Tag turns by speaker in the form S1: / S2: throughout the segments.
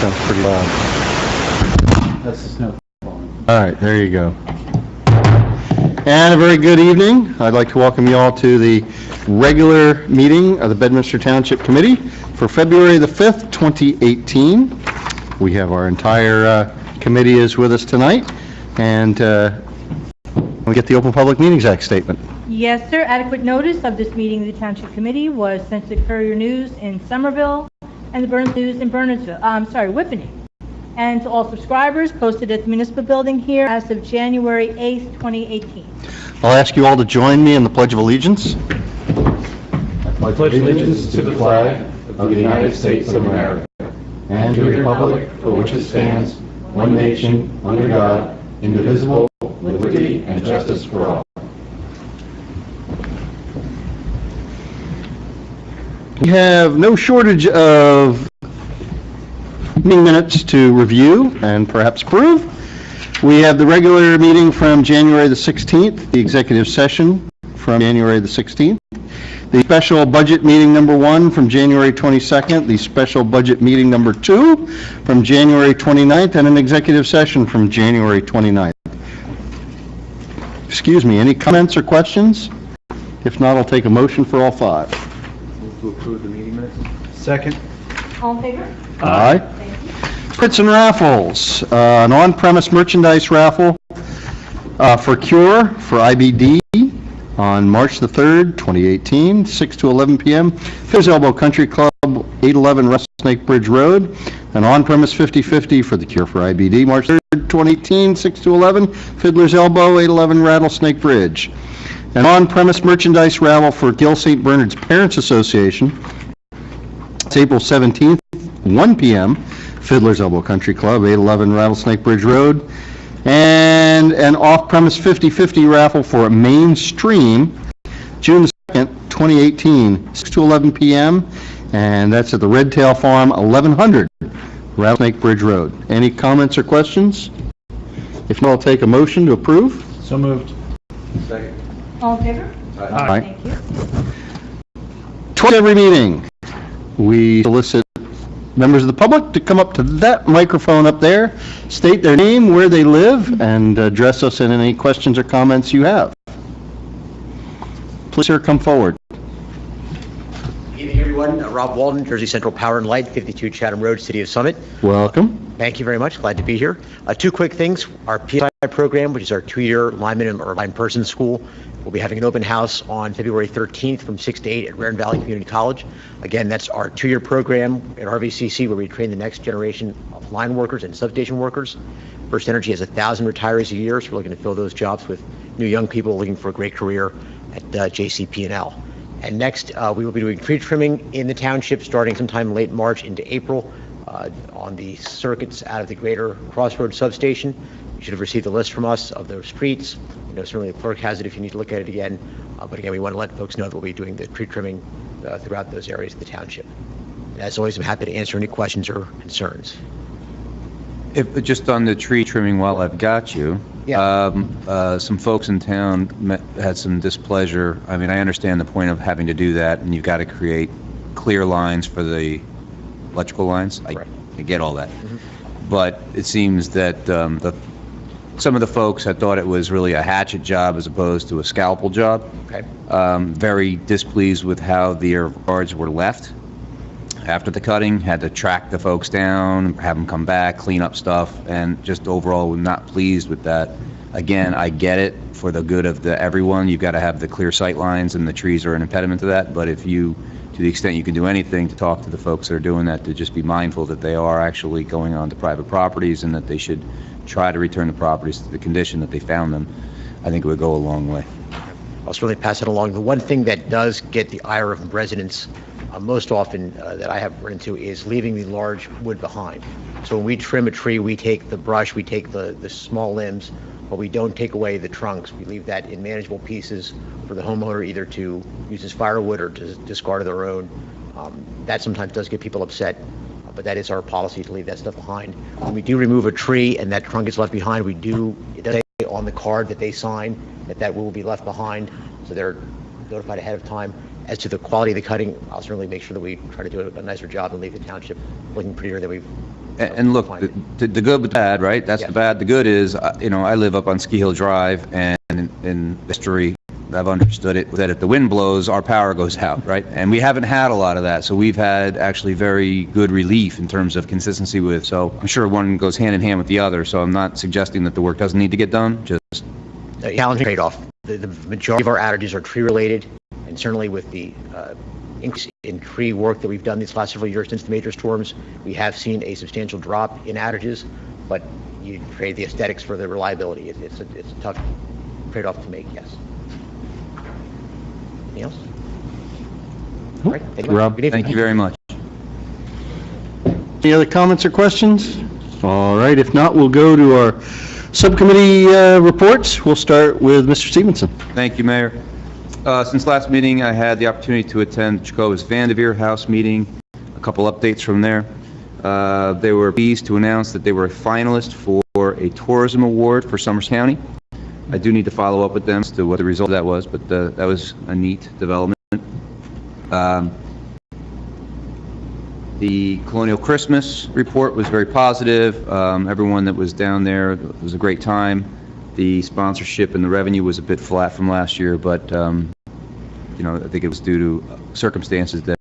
S1: Sounds pretty loud.
S2: That's the snow falling.
S1: All right, there you go. And a very good evening. I'd like to welcome you all to the regular meeting of the Bedminster Township Committee for February the 5th, 2018. We have our entire committee is with us tonight, and we get the Open Public Meetings Act statement.
S3: Yes, sir. Adequate notice of this meeting of the Township Committee was sent to the Courier News in Somerville and the Burns News in Whippany. And to all subscribers, posted at the Municipal Building here as of January 8th, 2018.
S1: I'll ask you all to join me in the Pledge of Allegiance.
S4: I pledge allegiance to the flag of the United States of America and to the republic for which it stands, one nation, under God, indivisible, with liberty and justice for all.
S1: We have no shortage of meeting minutes to review and perhaps approve. We have the regular meeting from January the 16th, the executive session from January the 16th, the special budget meeting number 1 from January 22nd, the special budget meeting number 2 from January 29th, and an executive session from January 29th. Excuse me, any comments or questions? If not, I'll take a motion for all 5.
S2: Move to approve the meeting minutes. Second.
S3: All in favor?
S1: Aye.
S3: Thank you.
S1: Spritz and raffles, an on-premise merchandise raffle for Cure for IBD on March the 3rd, 2018, 6 to 11 p.m. Fiddler's Elbow Country Club, 811 Rattlesnake Bridge Road. An on-premise 50-50 for the Cure for IBD, March 3rd, 2018, 6 to 11, Fiddler's Elbow, 811 Rattlesnake Bridge. An on-premise merchandise raffle for Gill St. Bernard's Parents Association. It's April 17th, 1 p.m., Fiddler's Elbow Country Club, 811 Rattlesnake Bridge Road. And an off-premise 50-50 raffle for Mainstream, June 2nd, 2018, 6 to 11 p.m., and that's at the Red Tail Farm, 1100 Rattlesnake Bridge Road. Any comments or questions? If not, I'll take a motion to approve.
S2: So moved. Second.
S3: All in favor?
S1: Aye.
S3: Thank you.
S1: Twice every meeting, we solicit members of the public to come up to that microphone up there, state their name, where they live, and address us in any questions or comments you have. Please, sir, come forward.
S5: Good evening, everyone. Rob Walden, Jersey Central Power and Light, 52 Chatham Road, City of Summit.
S1: Welcome.
S5: Thank you very much. Glad to be here. 2 quick things. Our PSI program, which is our 2-year lineman or line person school, we'll be having an open house on February 13th from 6 to 8 at Raritan Valley Community College. Again, that's our 2-year program at RVCC where we train the next generation of line workers and substation workers. First Energy has 1,000 retirees a year, so we're looking to fill those jobs with new young people looking for a great career at JCP&L. And next, we will be doing tree trimming in the township starting sometime late March into April on the circuits out of the greater Crossroads substation. You should have received a list from us of those streets. You know, certainly the clerk has it if you need to look at it again. But again, we want to let folks know that we'll be doing the tree trimming throughout those areas of the township. And as always, I'm happy to answer any questions or concerns.
S6: If just on the tree trimming, while I've got you,
S5: Yeah.
S6: some folks in town had some displeasure. I mean, I understand the point of having to do that, and you've got to create clear lines for the electrical lines.
S5: Right.
S6: I get all that, but it seems that some of the folks had thought it was really a hatchet job as opposed to a scalpel job.
S5: Okay.
S6: Very displeased with how the yards were left after the cutting. Had to track the folks down, have them come back, clean up stuff, and just overall not pleased with that. Again, I get it for the good of everyone. You've got to have the clear sight lines, and the trees are an impediment to that. But if you, to the extent you can do anything to talk to the folks that are doing that, to just be mindful that they are actually going on to private properties and that they should try to return the properties to the condition that they found them, I think it would go a long way.
S5: I'll certainly pass it along. The one thing that does get the ire of residents most often that I have run into is leaving the large wood behind. So when we trim a tree, we take the brush, we take the small limbs, but we don't take away the trunks. We leave that in manageable pieces for the homeowner either to use as firewood or to discard of their own. That sometimes does get people upset, but that is our policy to leave that stuff behind. When we do remove a tree and that trunk is left behind, it does say on the card that they sign that will be left behind, so they're notified ahead of time. As to the quality of the cutting, I'll certainly make sure that we try to do a nicer job and leave the township looking prettier than we've
S6: And look, the good with the bad, right? That's
S5: Yes.
S6: the bad. The good is, I live up on Ski Hill Drive, and in history, I've understood it, that if the wind blows, our power goes out, right? And we haven't had a lot of that, so we've had actually very good relief in terms of consistency with, so I'm sure one goes hand in hand with the other, so I'm not suggesting that the work doesn't need to get done, just
S5: A challenging trade-off. The majority of our outages are tree-related, and certainly with the increase in tree work that we've done these last several years since the major storms, we have seen a substantial drop in outages, but you trade the aesthetics for the reliability. It's a tough trade-off to make, yes. Anything else? All right, thank you.
S1: Rob,
S5: Good evening.
S6: thank you very much.
S1: Any other comments or questions? All right, if not, we'll go to our subcommittee reports. We'll start with Mr. Stevenson.
S6: Thank you, Mayor. Since last meeting, I had the opportunity to attend Chekhov's Vanderveer House meeting, a couple updates from there. They were pleased to announce that they were a finalist for a tourism award for Summers County. I do need to follow up with them as to what the result of that was, but that was a neat development. The Colonial Christmas report was very positive. Everyone that was down there, it was a great time. The sponsorship and the revenue was a bit flat from last year, but I think it was due to circumstances that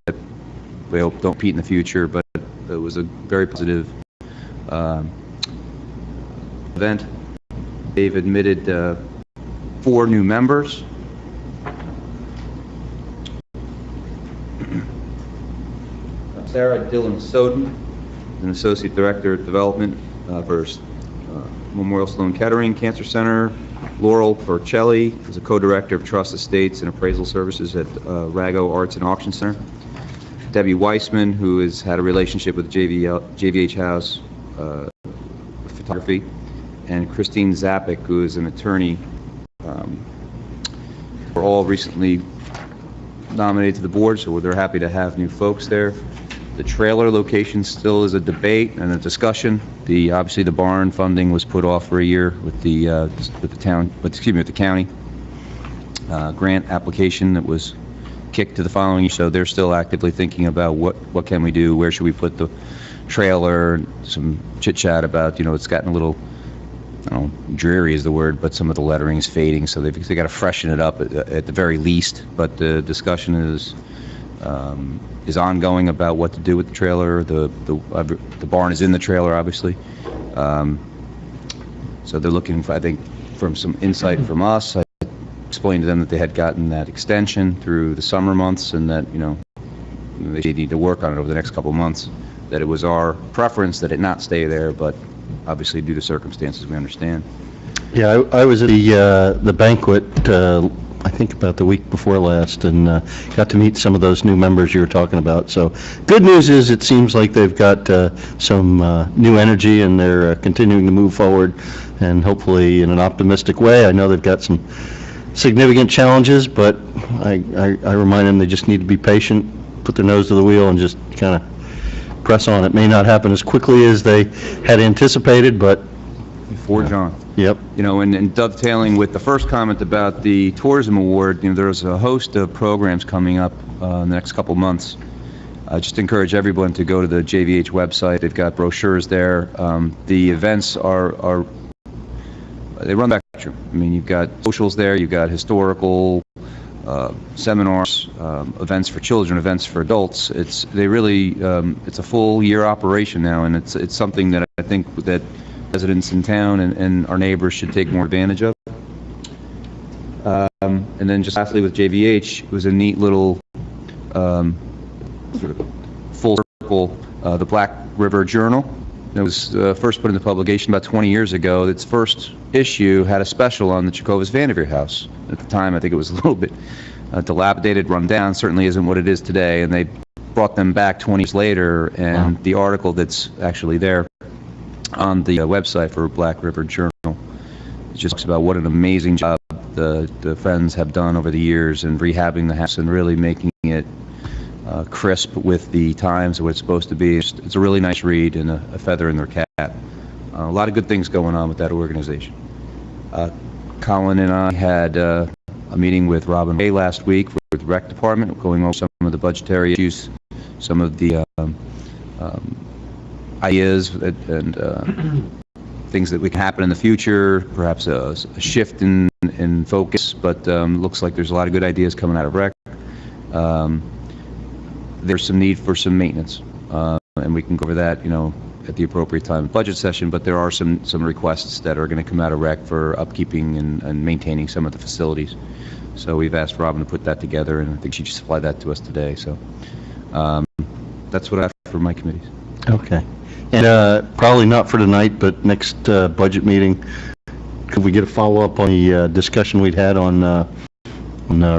S6: we hope don't repeat in the future, but it was a very positive event. They've admitted 4 new members. Sarah Dillon Soden, an Associate Director of Development for Memorial Sloan Kettering Cancer Center. Laurel Forcelli is a Co-Director of Trust Estates and Appraisal Services at Rago Arts and Auction Center. Debbie Weissman, who has had a relationship with JVH House Photography, and Christine Zapik, who is an attorney. Were all recently nominated to the board, so they're happy to have new folks there. The trailer location still is a debate and a discussion. Obviously the barn funding was put off for a year with the county grant application that was kicked to the following year. So they're still actively thinking about what can we do, where should we put the trailer, some chit chat about, it's gotten a little, I don't know, dreary is the word, but some of the lettering is fading, so they got to freshen it up at the very least. But the discussion is ongoing about what to do with the trailer. The barn is in the trailer, obviously. So they're looking for, I think, from some insight from us. I explained to them that they had gotten that extension through the summer months, and that they need to work on it over the next couple of months. That it was our preference that it not stay there, but obviously due to circumstances, we understand.
S1: Yeah, I was at the banquet, I think about the week before last, and got to meet some of those new members you were talking about. So good news is it seems like they've got some new energy, and they're continuing to move forward, and hopefully in an optimistic way. I know they've got some significant challenges, but I remind them they just need to be patient, put their nose to the wheel, and just kind of press on. It may not happen as quickly as they had anticipated, but
S6: Forge on.
S1: Yep.
S6: And dovetailing with the first comment about the tourism award, there's a host of programs coming up in the next couple months. Just encourage everyone to go to the JVH website. They've got brochures there. The events they run that spectrum. You've got socials there, you've got historical seminars, events for children, events for adults. It's a full year operation now, and it's something that I think that residents in town and our neighbors should take more advantage of. And then just lastly with JVH, it was a neat little sort of full circle, the Black River Journal. It was first put into publication about 20 years ago. Its first issue had a special on the Chekhov's Vanderveer House. At the time, I think it was a little bit dilapidated, run down, certainly isn't what it is today, and they brought them back 20 years later, and the article that's actually there on the website for Black River Journal, it just talks about what an amazing job the Friends have done over the years in rehabbing the house and really making it crisp with the times of what it's supposed to be. It's a really nice read and a feather in their cap. A lot of good things going on with that organization. Colin and I had a meeting with Robin Ray last week with the Rec Department, going over some of the budgetary issues, some of the ideas and things that can happen in the future, perhaps a shift in focus, but looks like there's a lot of good ideas coming out of rec. There's some need for some maintenance, and we can go over that, at the appropriate time, budget session, but there are some requests that are going to come out of rec for upkeeping and maintaining some of the facilities. So we've asked Robin to put that together, and I think she just supplied that to us today. So that's what I have for my committees.
S1: Okay. And probably not for tonight, but next budget meeting, could we get a follow-up on the discussion we'd had on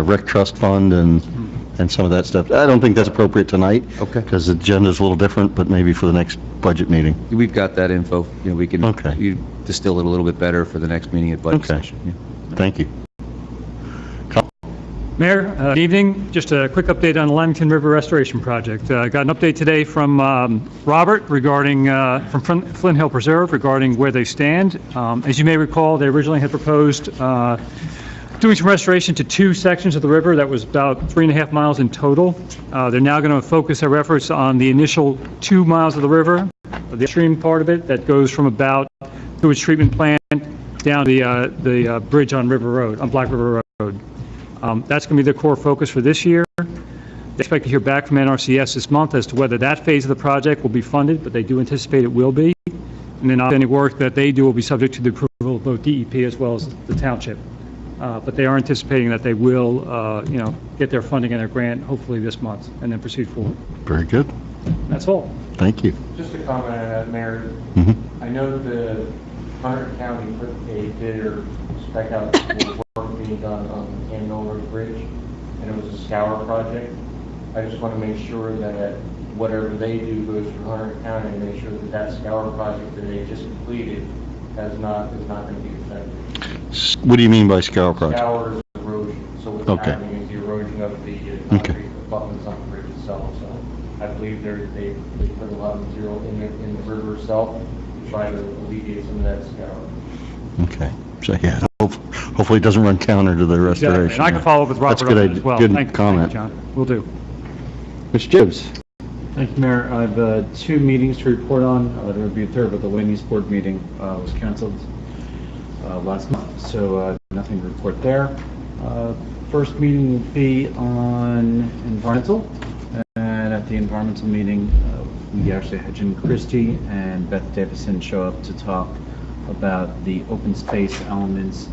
S1: rec trust fund and some of that stuff? I don't think that's appropriate tonight.
S6: Okay.
S1: Because the agenda's a little different, but maybe for the next budget meeting.
S6: We've got that info. We can
S1: Okay.
S6: distill it a little bit better for the next meeting at budget
S1: Okay.
S6: session. Yeah.
S1: Thank you.
S7: Mayor, good evening. Just a quick update on the Lamington River Restoration Project. Got an update today from Robert regarding, from Flint Hill Preserve regarding where they stand. As you may recall, they originally had proposed doing some restoration to 2 sections of the river. That was about 3.5 miles in total. They're now going to focus their efforts on the initial 2 miles of the river, the upstream part of it that goes from about sewage treatment plant down the bridge on Black River Road. That's going to be the core focus for this year. They expect to hear back from NRCS this month as to whether that phase of the project will be funded, but they do anticipate it will be. And then any work that they do will be subject to the approval of both DEP as well as the township. But they are anticipating that they will, get their funding and their grant hopefully this month and then proceed forward.
S1: Very good.
S7: That's all.
S1: Thank you.
S2: Just a comment on that, Mayor. I know the Hunter County put a bid or spec out for work being done on the Cannon Road Bridge, and it was a scour project. I just want to make sure that whatever they do goes through Hunter County and make sure that that scour project that they just completed is not going to be affected.
S1: What do you mean by scour project?
S2: Scour is erosion, so what's
S1: Okay.
S2: happening is the erosion of the concrete abutments on the bridge itself. So I believe they put a lot of material in the river itself to try to alleviate some of that scour.
S1: Okay. So, yeah, hopefully it doesn't run counter to the restoration.
S7: Exactly. And I can follow up with Robert
S1: That's a good
S7: on that
S1: idea.
S7: as well.
S1: Good
S7: Thank you,
S1: comment.
S7: John. Will do.
S1: Mr. Gibbs?
S8: Thank you, Mayor. I have 2 meetings to report on. There would be a third, but the Laney's board meeting was canceled last month, so nothing to report there. First meeting will be on environmental, and at the environmental meeting, we actually had Jim Christie and Beth Davison show up to talk about the open space elements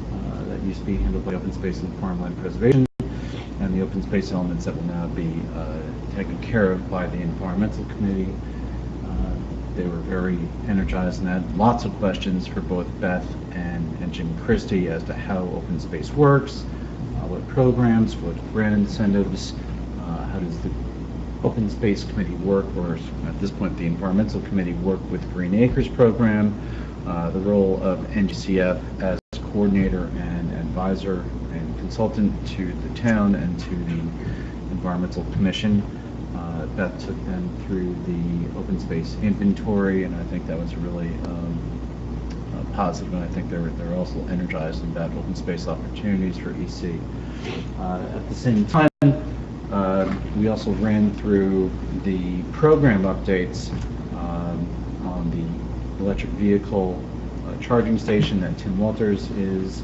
S8: that used to be handled by open space and farmland preservation, and the open space elements that will now be taken care of by the environmental committee. They were very energized and had lots of questions for both Beth and Jim Christie as to how open space works, what programs, what grant incentives, how does the open space committee work, or at this point the environmental committee work with Green Acres program, the role of NGCF as coordinator and advisor and consultant to the town and to the environmental commission. Beth took them through the open space inventory, and I think that was really positive, and I think they're also energized about open space opportunities for EC. At the same time, we also ran through the program updates on the electric vehicle charging station that Tim Walters is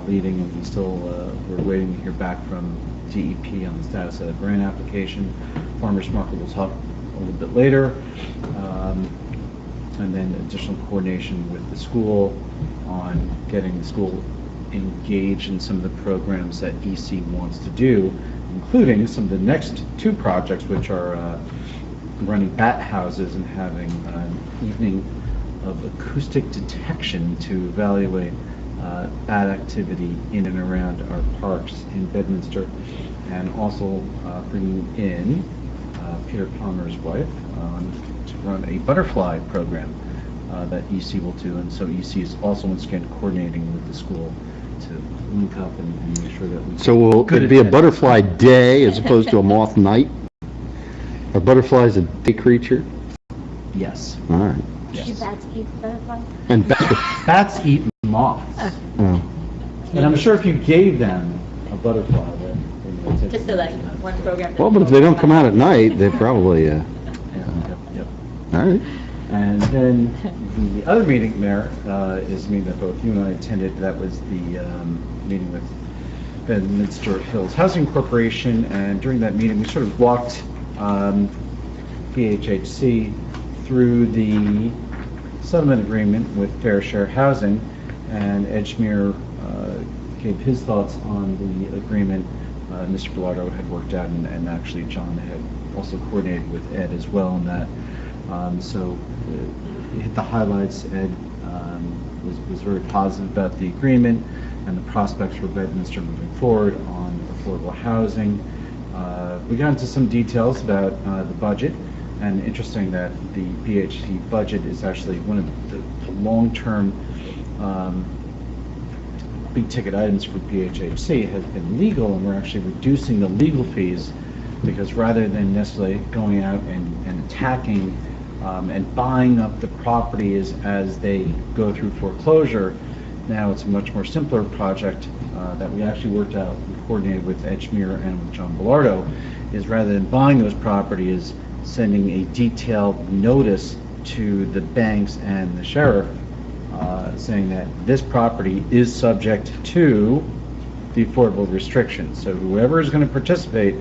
S8: leading, and we're waiting to hear back from DEP on the status of the grant application. Farmers Market will talk a little bit later. And then additional coordination with the school on getting the school engaged in some of the programs that EC wants to do, including some of the next 2 projects, which are running bat houses and having an evening of acoustic detection to evaluate bat activity in and around our parks in Bedminster, and also bringing in Peter Palmer's wife to run a butterfly program that EC will do, and so EC is also once again coordinating with the school to link up and make sure that we.
S1: So will it be a butterfly day as opposed to a moth night? Are butterflies a day creature?
S8: Yes.
S1: All right.
S3: Do bats eat butterflies?
S1: And
S8: Bats eat moths,
S1: oh,
S8: and I'm sure if you gave them a butterfly, they would take
S3: Just so that one program.
S1: well, but if they don't come out at night, they probably,
S8: Yep.
S1: all right.
S8: And then the other meeting, Mayor, is a meeting that both you and I attended. That was the meeting with Bedminster Hills Housing Corporation. And during that meeting, we sort of walked BHHC through the settlement agreement with Fair Share Housing. And Edgemere gave his thoughts on the agreement. Mr. Bellardo had worked out, and actually John had also coordinated with Ed as well on that. So he hit the highlights. Ed was very positive about the agreement and the prospects for Bedminster moving forward on affordable housing. We got into some details about the budget, and interesting that the BHC budget is actually one of the long-term big ticket items for BHHC has been legal, and we're actually reducing the legal fees because rather than necessarily going out and attacking and buying up the properties as they go through foreclosure, now it's a much more simpler project that we actually worked out and coordinated with Edgemere and with John Bellardo, is rather than buying those properties, sending a detailed notice to the banks and the sheriff saying that this property is subject to the affordable restrictions. So whoever is going to participate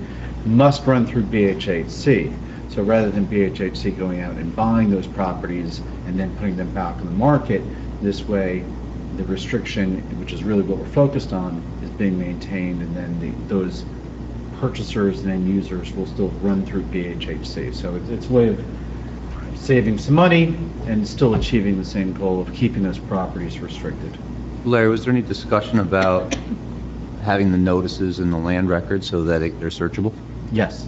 S8: must run through BHHC. So rather than BHHC going out and buying those properties and then putting them back on the market, this way the restriction, which is really what we're focused on, is being maintained, and then those purchasers and end users will still run through BHHC. So it's a way of saving some money and still achieving the same goal of keeping those properties restricted.
S6: Larry, was there any discussion about having the notices in the land record so that they're searchable?
S8: Yes.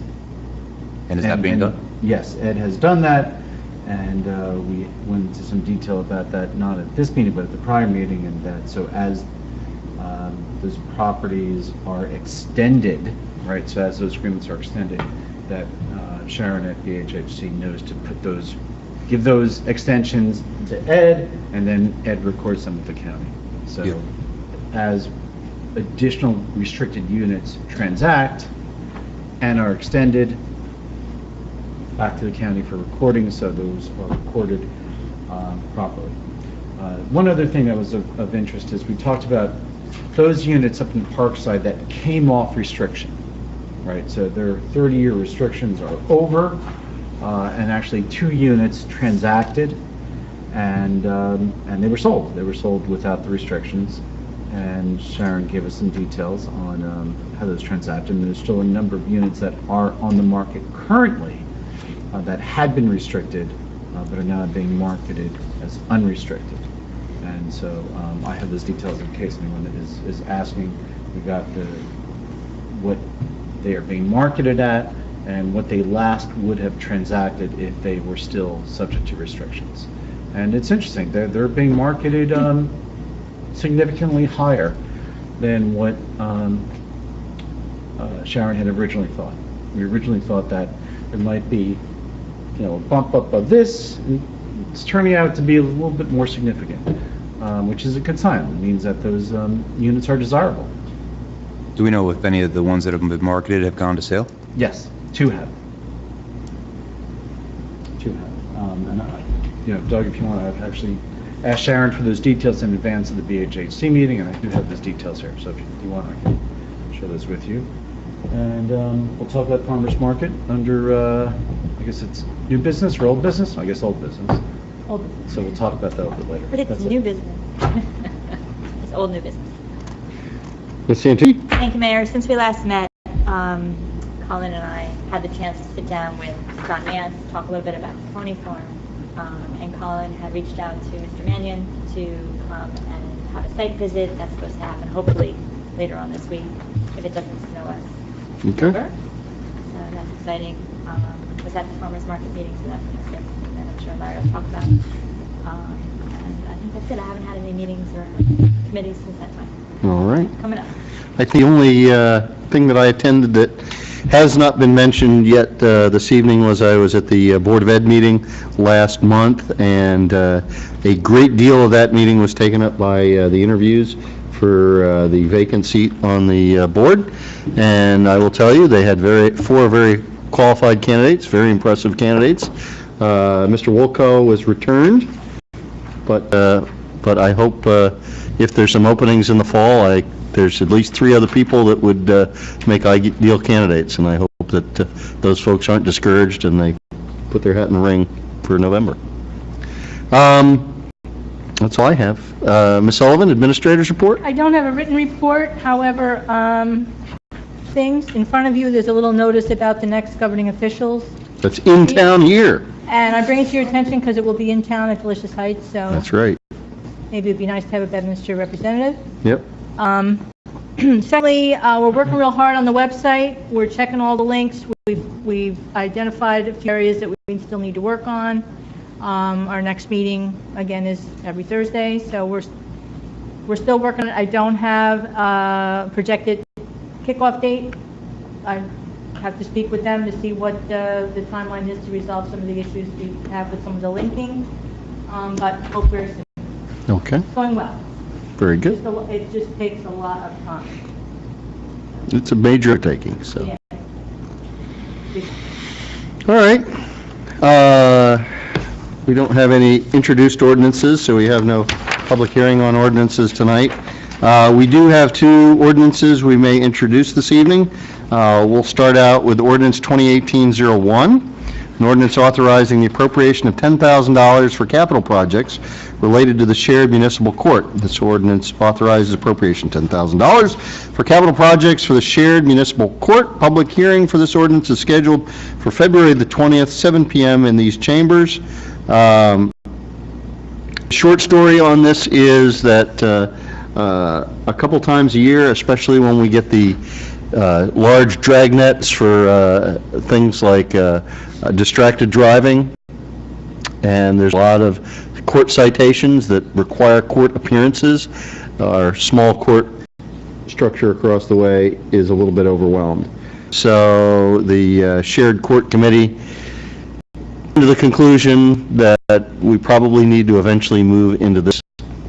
S6: And is that being done?
S8: Yes, Ed has done that, and we went into some detail about that, not at this meeting, but at the prior meeting, and that so as those properties are extended, right, so as those agreements are extended, that Sharon at BHHC knows to put those, give those extensions to Ed, and then Ed records them with the county. So
S6: Yeah.
S8: as additional restricted units transact and are extended back to the county for recording, so those are recorded properly. One other thing that was of interest is we talked about those units up in Parkside that came off restriction, right? So their 30-year restrictions are over, and actually 2 units transacted, and they were sold. They were sold without the restrictions, and Sharon gave us some details on how those transacted. And there's still a number of units that are on the market currently that had been restricted, but are now being marketed as unrestricted. And so I have those details in case anyone is asking. We got what they are being marketed at and what they last would have transacted if they were still subject to restrictions. And it's interesting, they're being marketed significantly higher than what Sharon had originally thought. We originally thought that there might be, you know, a bump up of this. It's turning out to be a little bit more significant, which is a good sign. It means that those units are desirable.
S6: Do we know if any of the ones that have been marketed have gone to sale?
S8: Yes, 2 have. 2 have. You know, Doug, if you want, I've actually asked Sharon for those details in advance of the BHHC meeting, and I do have those details here. So if you want, I can share those with you. And we'll talk about farmers market under, I guess it's new business or old business? I guess old business.
S3: Old business.
S8: So we'll talk about that a little bit later.
S9: But it's
S8: That's
S9: new
S8: it.
S9: business. It's old new business.
S1: Ms. Santee?
S9: Thank you, Mayor. Since we last met, Colin and I had the chance to sit down with John Mance, talk a little bit about the pony farm. And Colin had reached out to Mr. Mannion to come and have a site visit. That's supposed to happen hopefully later on this week, if it doesn't snow us.
S1: Okay.
S9: So that's exciting. Was at the farmers market meeting, so that's next week. And I'm sure Larry will talk about. And I think that's it. I haven't had any meetings or committees since that time.
S1: All right.
S9: Coming up.
S1: I think the only thing that I attended that has not been mentioned yet this evening was I was at the Board of Ed meeting last month, and a great deal of that meeting was taken up by the interviews for the vacant seat on the board. And I will tell you, they had 4 very qualified candidates, very impressive candidates. Mr. Wolko was returned, but I hope if there's some openings in the fall, there's at least 3 other people that would make ideal candidates, and I hope that those folks aren't discouraged and they put their hat in the ring for November. That's all I have. Ms. Sullivan, Administrator's Report?
S3: I don't have a written report, however, things in front of you, there's a little notice about the next governing officials.
S1: That's in town here.
S3: And I bring it to your attention because it will be in town at Delicious Heights, so
S1: That's right.
S3: maybe it'd be nice to have a Bedminster representative.
S1: Yep.
S3: Secondly, we're working real hard on the website. We're checking all the links. We've identified a few areas that we still need to work on. Our next meeting, again, is every Thursday, so we're still working on it. I don't have a projected kickoff date. I have to speak with them to see what the timeline is to resolve some of the issues we have with some of the linking, but hope very soon.
S1: Okay.
S3: It's going well.
S1: Very good.
S3: It just takes a lot of time.
S1: It's a major undertaking, so.
S3: Yeah.
S1: All right. We don't have any introduced ordinances, so we have no public hearing on ordinances tonight. We do have 2 ordinances we may introduce this evening. We'll start out with Ordinance 2018-01, an ordinance authorizing the appropriation of $10,000 for capital projects related to the shared municipal court. This ordinance authorizes appropriation $10,000 for capital projects for the shared municipal court. Public hearing for this ordinance is scheduled for February the 20th, 7 p.m. in these chambers. Short story on this is that a couple times a year, especially when we get the large drag nets for things like distracted driving, and there's a lot of court citations that require court appearances. Our small court structure across the way is a little bit overwhelmed. So the shared court committee to the conclusion that we probably need to eventually move into this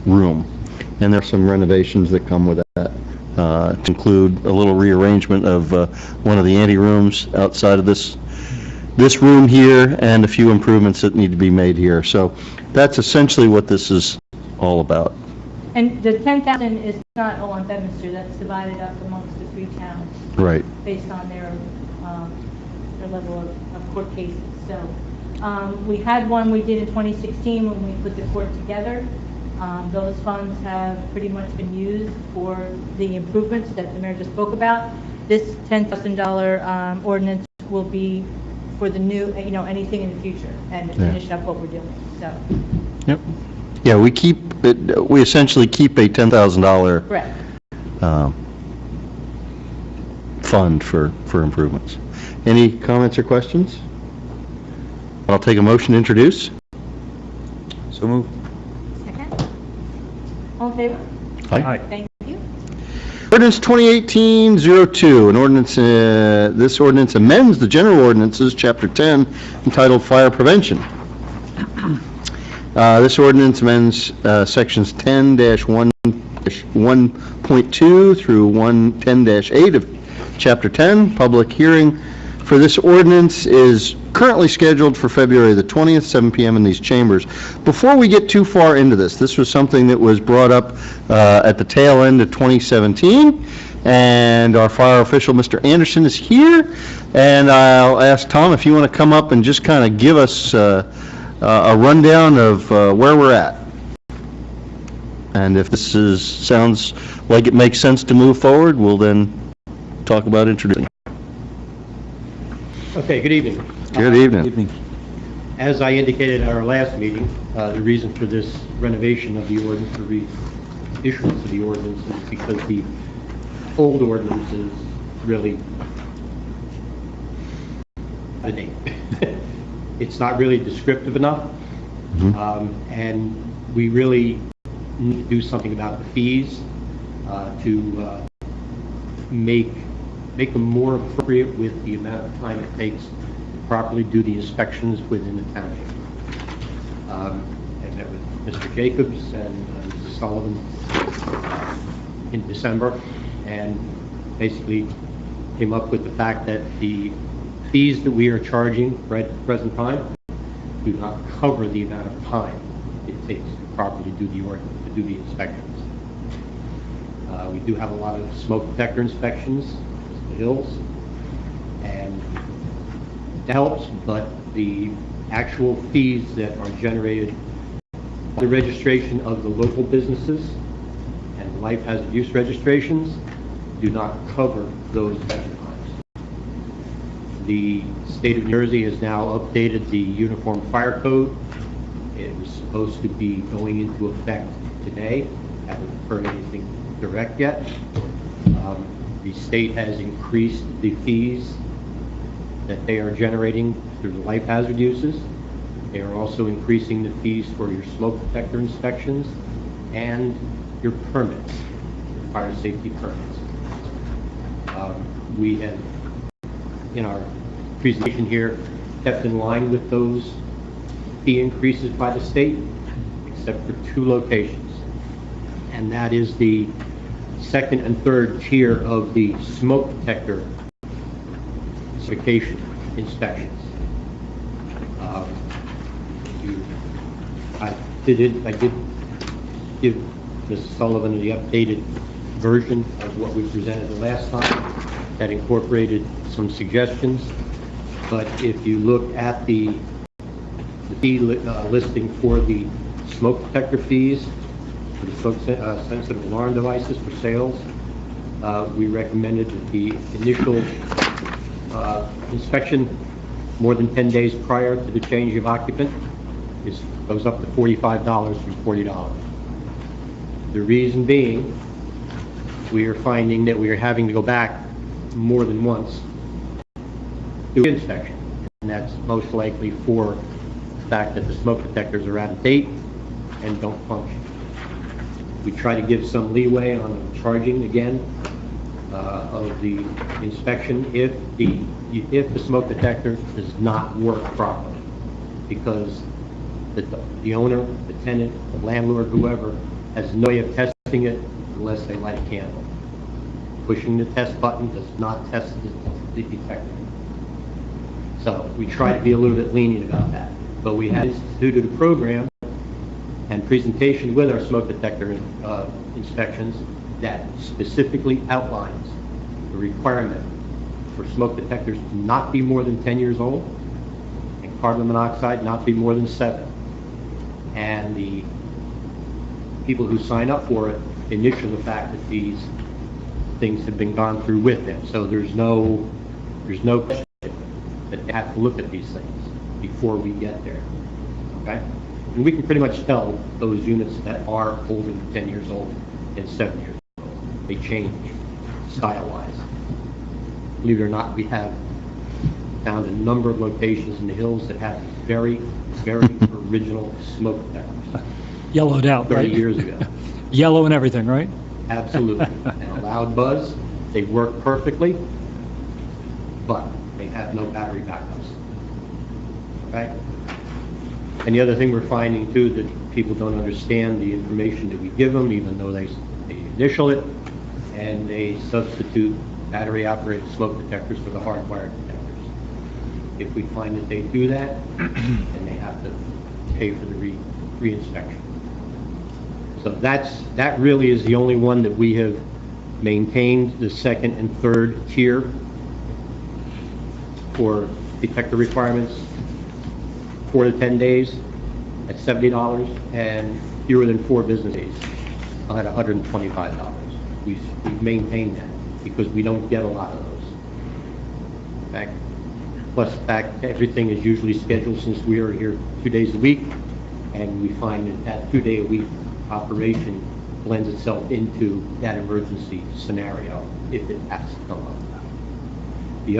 S1: room. And there are some renovations that come with that, to include a little rearrangement of one of the ante-rooms outside of this room here, and a few improvements that need to be made here. So that's essentially what this is all about.
S3: And the 10,000 is not all on Bedminster, that's divided up amongst the 3 towns.
S1: Right.
S3: Based on their level of court cases. So we had one we did in 2016 when we put the court together. Those funds have pretty much been used for the improvements that the mayor just spoke about. This $10,000 ordinance will be for the new, anything in the future, and to finish up what we're doing. So.
S1: Yep. Yeah, we essentially keep a $10,000
S3: Correct.
S1: fund for improvements. Any comments or questions? I'll take a motion to introduce.
S6: So moved.
S3: Second. All in favor?
S1: Aye.
S3: Thank you.
S1: Ordinance 2018-02, an ordinance, this ordinance amends the general ordinances, Chapter 10, entitled Fire Prevention. This ordinance amends Sections 10-1.2 through 10-8 of Chapter 10. Public hearing for this ordinance is currently scheduled for February the 20th, 7 p.m. in these chambers. Before we get too far into this was something that was brought up at the tail end of 2017, and our fire official, Mr. Anderson, is here, and I'll ask Tom if you want to come up and just kind of give us a rundown of where we're at. And if this sounds like it makes sense to move forward, we'll then talk about introducing.
S10: Okay, good evening.
S1: Good evening.
S10: As I indicated at our last meeting, the reason for this renovation of the ordinance, the reissuance of the ordinance, is because the old ordinance is really the name. It's not really descriptive enough, and we really need to do something about the fees to make them more appropriate with the amount of time it takes to properly do the inspections within the township. I met with Mr. Jacobs and Mrs. Sullivan in December, and basically came up with the fact that the fees that we are charging right at the present time do not cover the amount of time it takes to properly do the inspections. We do have a lot of smoke detector inspections in the hills, and that helps, but the actual fees that are generated by the registration of the local businesses and the life hazard use registrations do not cover those extra times. The state of New Jersey has now updated the Uniform Fire Code. It was supposed to be going into effect today. Haven't heard anything direct yet. The state has increased the fees that they are generating through the life hazard uses. They are also increasing the fees for your smoke detector inspections and your permits, your fire safety permits. We have, in our presentation here, kept in line with those fee increases by the state, except for 2 locations. And that is the second and third tier of the smoke detector certification inspections. I did give Mrs. Sullivan the updated version of what we presented the last time that incorporated some suggestions. But if you look at the fee listing for the smoke detector fees, for the smoke sensitive alarm devices for sales, we recommended that the initial inspection more than 10 days prior to the change of occupant goes up to $45 from $40. The reason being, we are finding that we are having to go back more than once to inspection, and that's most likely for the fact that the smoke detectors are out of date and don't function. We try to give some leeway on the charging again of the inspection if the smoke detector does not work properly, because the owner, the tenant, the landlord, whoever, has no way of testing it unless they light a candle. Pushing the test button does not test the detector. So we try to be a little bit lenient about that. But we had instituted a program and presentation with our smoke detector inspections that specifically outlines the requirement for smoke detectors to not be more than 10 years old and carbon monoxide not be more than 7. And the people who sign up for it initial the fact that these things have been gone through with them. So there's no question that they have to look at these things before we get there. Okay? And we can pretty much tell those units that are older than 10 years old and 7 years old. They change style-wise. Believe it or not, we have found a number of locations in the hills that have very, very original smoke detectors.
S7: Yellowed out,
S10: 30
S7: right?
S10: years ago.
S7: Yellow and everything, right?
S10: Absolutely. And a loud buzz. They work perfectly, but they have no battery backups. Okay? And the other thing we're finding too, that people don't understand the information that we give them, even though they initial it, and they substitute battery-operated smoke detectors for the hardwired detectors. If we find that they do that, then they have to pay for the re-inspection. So that really is the only one that we have maintained, the second and third tier for detector requirements, 4 to 10 days at $70, and fewer than 4 business days at $125. We've maintained that because we don't get a lot of those. In fact, plus the fact that everything is usually scheduled since we are here 2 days a week, and we find that that 2-day-a-week operation blends itself into that emergency scenario if it has to come up. The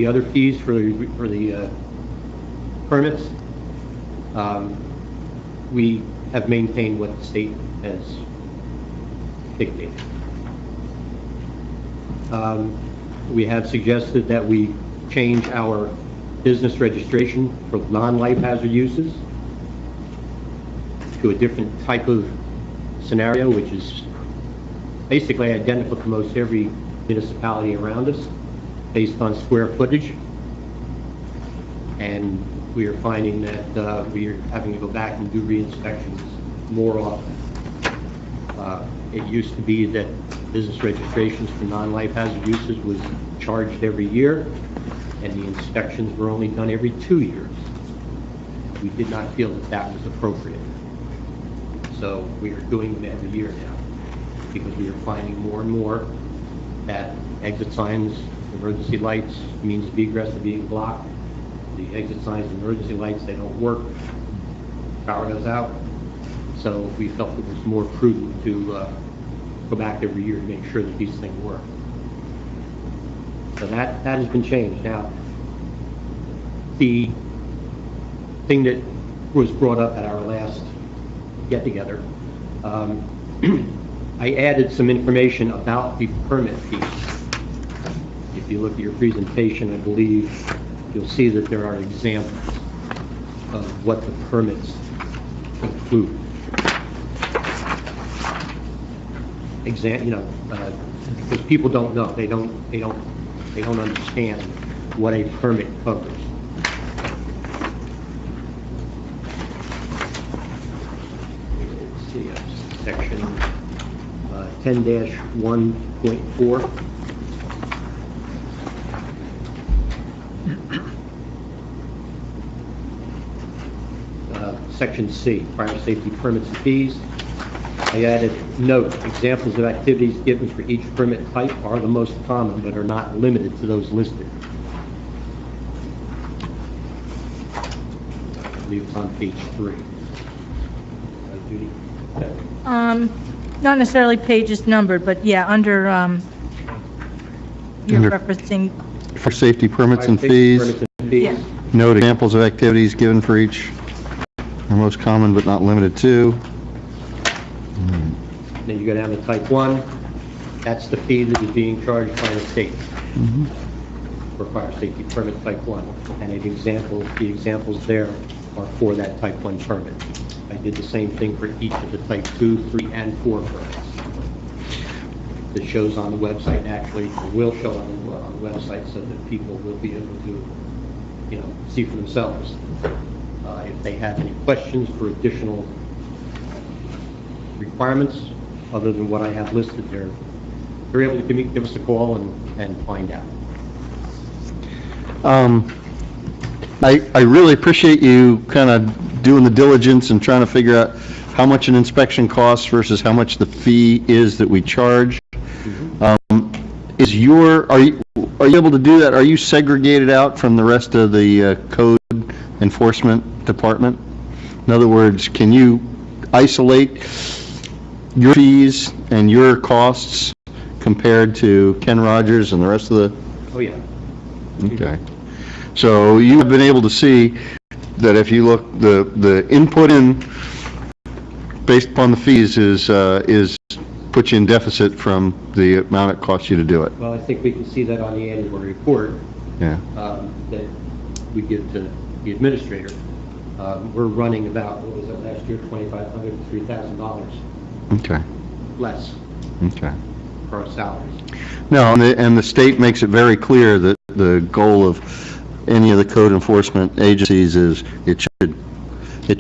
S10: other fees for the permits, we have maintained what the state has dictated. We have suggested that we change our business registration for non-life hazard uses to a different type of scenario, which is basically identical to most every municipality around us, based on square footage. And we are finding that we are having to go back and do re-inspections more often. It used to be that business registrations for non-life hazard uses was charged every year, and the inspections were only done every 2 years. We did not feel that that was appropriate. So we are doing them every year now, because we are finding more and more that exit signs, emergency lights, means of egress are being blocked. The exit signs, emergency lights, they don't work. Power goes out. So we felt it was more prudent to go back every year to make sure that these things work. So that has been changed. Now, the thing that was brought up at our last get-together, I added some information about the permit fees. If you look at your presentation, I believe you'll see that there are examples of what the permits include. Because people don't know, they don't understand what a permit covers. Let's see, section 10-1.4. Section C, fire safety permits and fees. I added, note, examples of activities given for each permit type are the most common, but are not limited to those listed. I believe it's on page 3. Judy?
S3: Not necessarily pages numbered, but yeah, under, you're
S1: Under-
S3: referencing,
S1: For safety permits and
S10: Fire safety
S1: fees,
S10: permits and fees.
S3: yeah.
S1: note examples of activities given for each are most common but not limited to.
S10: Then you go down to type 1. That's the fee that is being charged by the state for fire safety permit type 1. And the examples there are for that type 1 permit. I did the same thing for each of the type 2, 3, and 4 permits. That shows on the website, actually, or will show on the website, so that people will be able to, see for themselves. If they have any questions for additional requirements, other than what I have listed there, they're able to give us a call and find out.
S1: I really appreciate you kind of doing the diligence and trying to figure out how much an inspection costs versus how much the fee is that we charge. Are you able to do that? Are you segregated out from the rest of the code enforcement department? In other words, can you isolate your fees and your costs compared to Ken Rogers and the rest of the?
S10: Oh, yeah.
S1: Okay. So you have been able to see that if you look, the input in based upon the fees is puts you in deficit from the amount it costs you to do it.
S10: Well, I think we can see that on the annual report
S1: Yeah.
S10: that we give to the administrator. We're running about, what was it last year, $2,500 to $3,000
S1: Okay.
S10: less
S1: Okay.
S10: for our salaries.
S1: No, and the state makes it very clear that the goal of any of the code enforcement agencies is it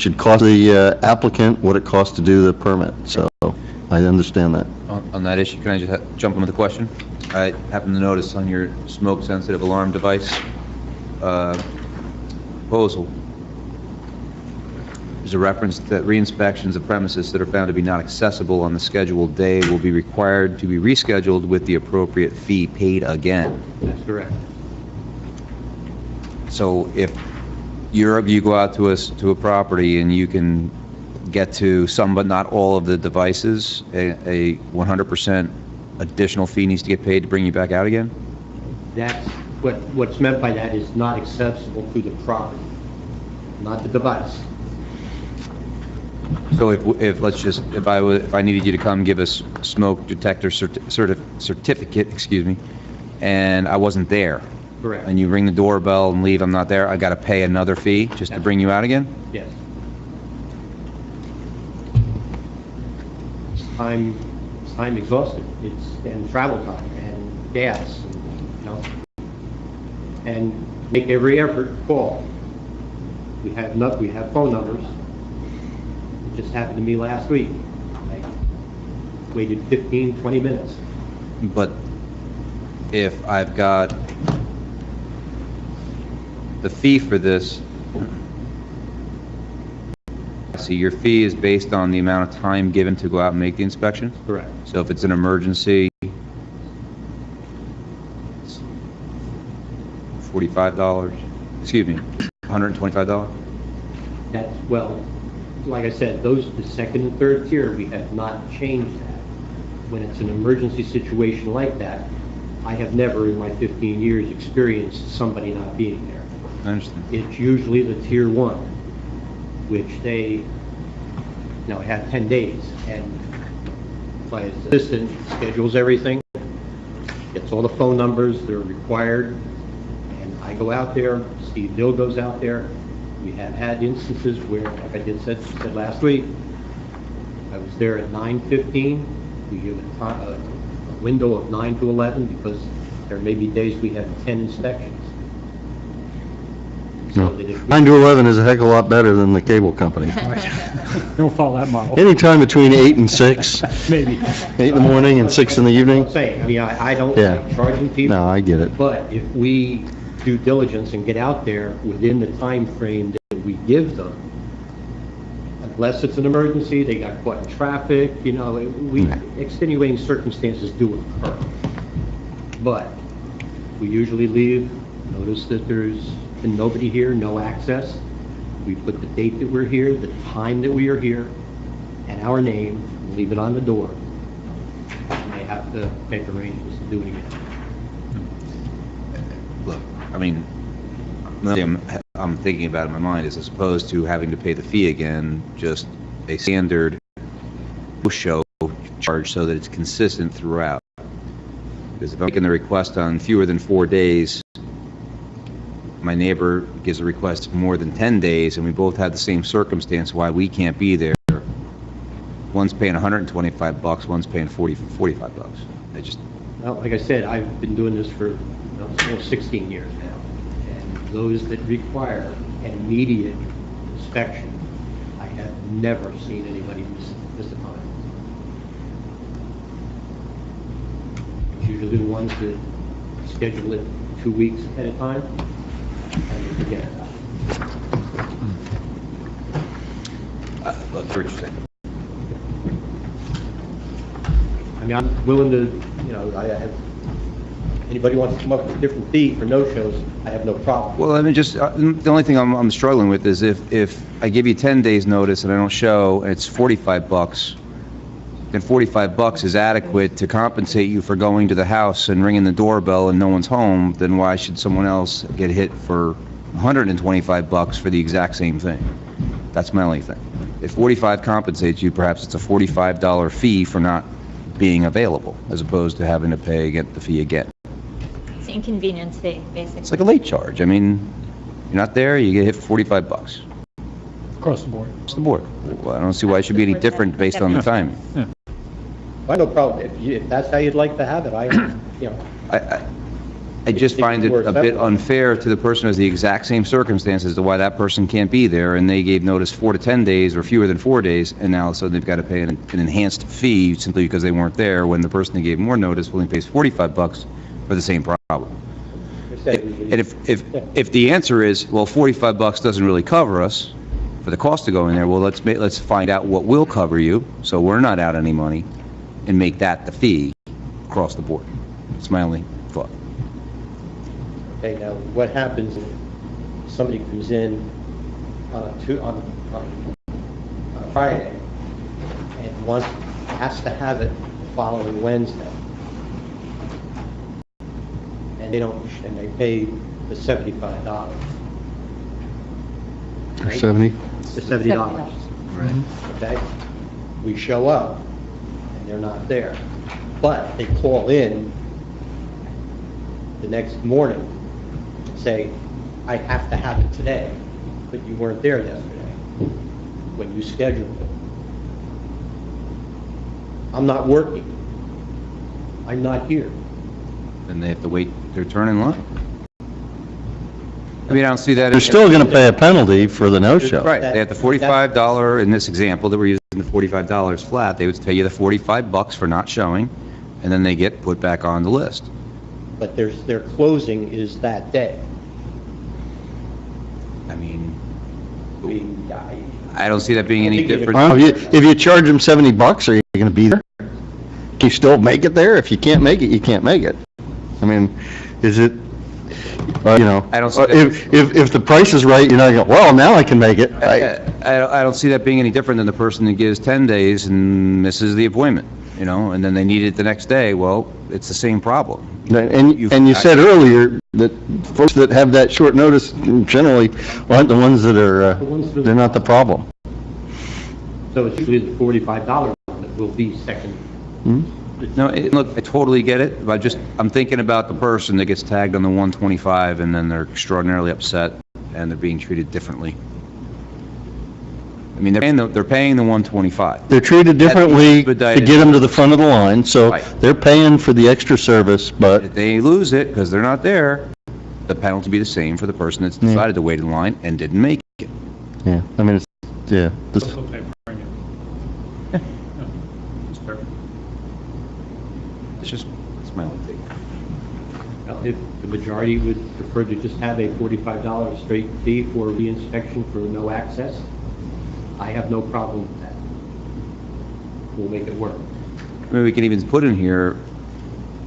S1: should cost the applicant what it costs to do the permit. So I understand that.
S6: On that issue, can I just jump in with a question? I happen to notice on your smoke-sensitive alarm device proposal, there's a reference that re-inspections of premises that are found to be not accessible on the scheduled day will be required to be rescheduled with the appropriate fee paid again.
S10: That's correct.
S6: So if you go out to a property and you can get to some but not all of the devices, a 100% additional fee needs to get paid to bring you back out again?
S10: That's what's meant by that is not accessible to the property, not the device.
S6: So if I needed you to come give us smoke detector certificate, excuse me, and I wasn't there,
S10: Correct.
S6: and you ring the doorbell and leave, I'm not there, I got to pay another fee just to bring you out again?
S10: Yes. It's time exhausted. And travel time and gas, and make every effort to call. We have phone numbers. It just happened to me last week. I waited 15, 20 minutes.
S6: But if I've got the fee for this, see, your fee is based on the amount of time given to go out and make the inspection?
S10: Correct.
S6: So if it's an emergency, it's $45, excuse me, $125?
S10: That's, well, like I said, the second and third tier, we have not changed that. When it's an emergency situation like that, I have never in my 15 years experienced somebody not being there.
S6: I understand.
S10: It's usually the tier one, which I have 10 days, and my assistant schedules everything, gets all the phone numbers that are required, and I go out there, Steve Dill goes out there. We have had instances where, like I said last week, I was there at 9:15. We give a window of 9 to 11 because there may be days we have 10 inspections. So that if
S1: 9 to 11 is a heck of a lot better than the cable company.
S7: Don't follow that model.
S1: Anytime between 8 and 6,
S7: Maybe.
S1: 8 in the morning and 6 in the evening.
S10: I'm saying, I mean, I don't
S1: Yeah.
S10: like charging people.
S1: No, I get it.
S10: But if we do diligence and get out there within the time frame that we give them, unless it's an emergency, they got caught in traffic, extenuating circumstances do occur. But we usually leave, notice that there's been nobody here, no access. We put the date that we're here, the time that we are here, and our name, leave it on the door. And they have to make arrangements to do it again.
S6: Look, I mean, the thing I'm thinking about in my mind is, as opposed to having to pay the fee again, just a standard show charge so that it's consistent throughout. Because if I'm making the request on fewer than 4 days, my neighbor gives a request more than 10 days, and we both have the same circumstance why we can't be there. One's paying $125, one's paying $45.
S10: Well, like I said, I've been doing this for almost 16 years now, and those that require an immediate inspection, I have never seen anybody miss a time. It's usually the ones that schedule it 2 weeks at a time, and they forget about it.
S6: Look, what you're saying.
S10: I mean, I'm willing to, anybody wants to come up with a different fee for no-shows, I have no problem.
S6: Well, I mean, just, the only thing I'm struggling with is if I give you 10 days notice and I don't show, and it's $45, then $45 is adequate to compensate you for going to the house and ringing the doorbell and no one's home, then why should someone else get hit for $125 for the exact same thing? That's my only thing. If 45 compensates you, perhaps it's a $45 fee for not being available, as opposed to having to pay the fee again.
S9: It's an inconvenience fee, basically.
S6: It's like a late charge. I mean, you're not there, you get hit for $45.
S7: Across the board.
S6: Across the board. Well, I don't see why it should be any different based on the timing.
S10: I have no problem. If that's how you'd like to have it,
S6: I just find it a bit unfair to the person who has the exact same circumstances to why that person can't be there, and they gave notice 4 to 10 days or fewer than 4 days, and now all of a sudden they've got to pay an enhanced fee simply because they weren't there, when the person that gave more notice only pays $45 for the same problem. And if the answer is, well, $45 doesn't really cover us for the cost of going there, well, let's find out what will cover you, so we're not out any money, and make that the fee across the board. It's my only thought.
S10: Okay, now, what happens if somebody comes in on a Friday and has to have it the following Wednesday? And they pay the $75. Right?
S1: 70?
S10: The $70.
S1: Right.
S10: Okay? We show up, and they're not there. But they call in the next morning and say, I have to have it today, but you weren't there yesterday when you scheduled it. I'm not working. I'm not here.
S6: Then they have to wait their turn in line. I mean, I don't see that.
S1: They're still going to pay a penalty for the no-show.
S6: Right, they have the $45, in this example, that we're using the $45 flat, they would pay you the $45 for not showing, and then they get put back on the list.
S10: But their closing is that day.
S6: I mean,
S10: I mean,
S6: I don't see that being any different.
S1: Well, if you charge them $70, are you going to be there? Can you still make it there? If you can't make it, you can't make it. I mean, is it, you know,
S6: I don't see that.
S1: if the price is right, you're not going, well, now I can make it.
S6: I don't see that being any different than the person that gives 10 days and misses the appointment, you know, and then they need it the next day. Well, it's the same problem.
S1: And you said earlier that folks that have that short notice generally aren't the ones that are, they're not the problem.
S10: So it's usually the $45 that will be second.
S6: No, look, I totally get it, but I'm thinking about the person that gets tagged on the 125 and then they're extraordinarily upset and they're being treated differently. I mean, they're paying the 125.
S1: They're treated differently to
S6: expedited.
S1: get them to the front of the line, so
S6: Right.
S1: they're paying for the extra service, but
S6: If they lose it because they're not there, the penalty will be the same for the person that's decided to wait in line and didn't make it.
S1: yeah, I mean, it's, yeah. this-
S6: It's my own take.
S10: Well, if the majority would prefer to just have a $45 straight fee for reinspection for no access, I have no problem with that. We'll make it work.
S6: I mean, we can even put in here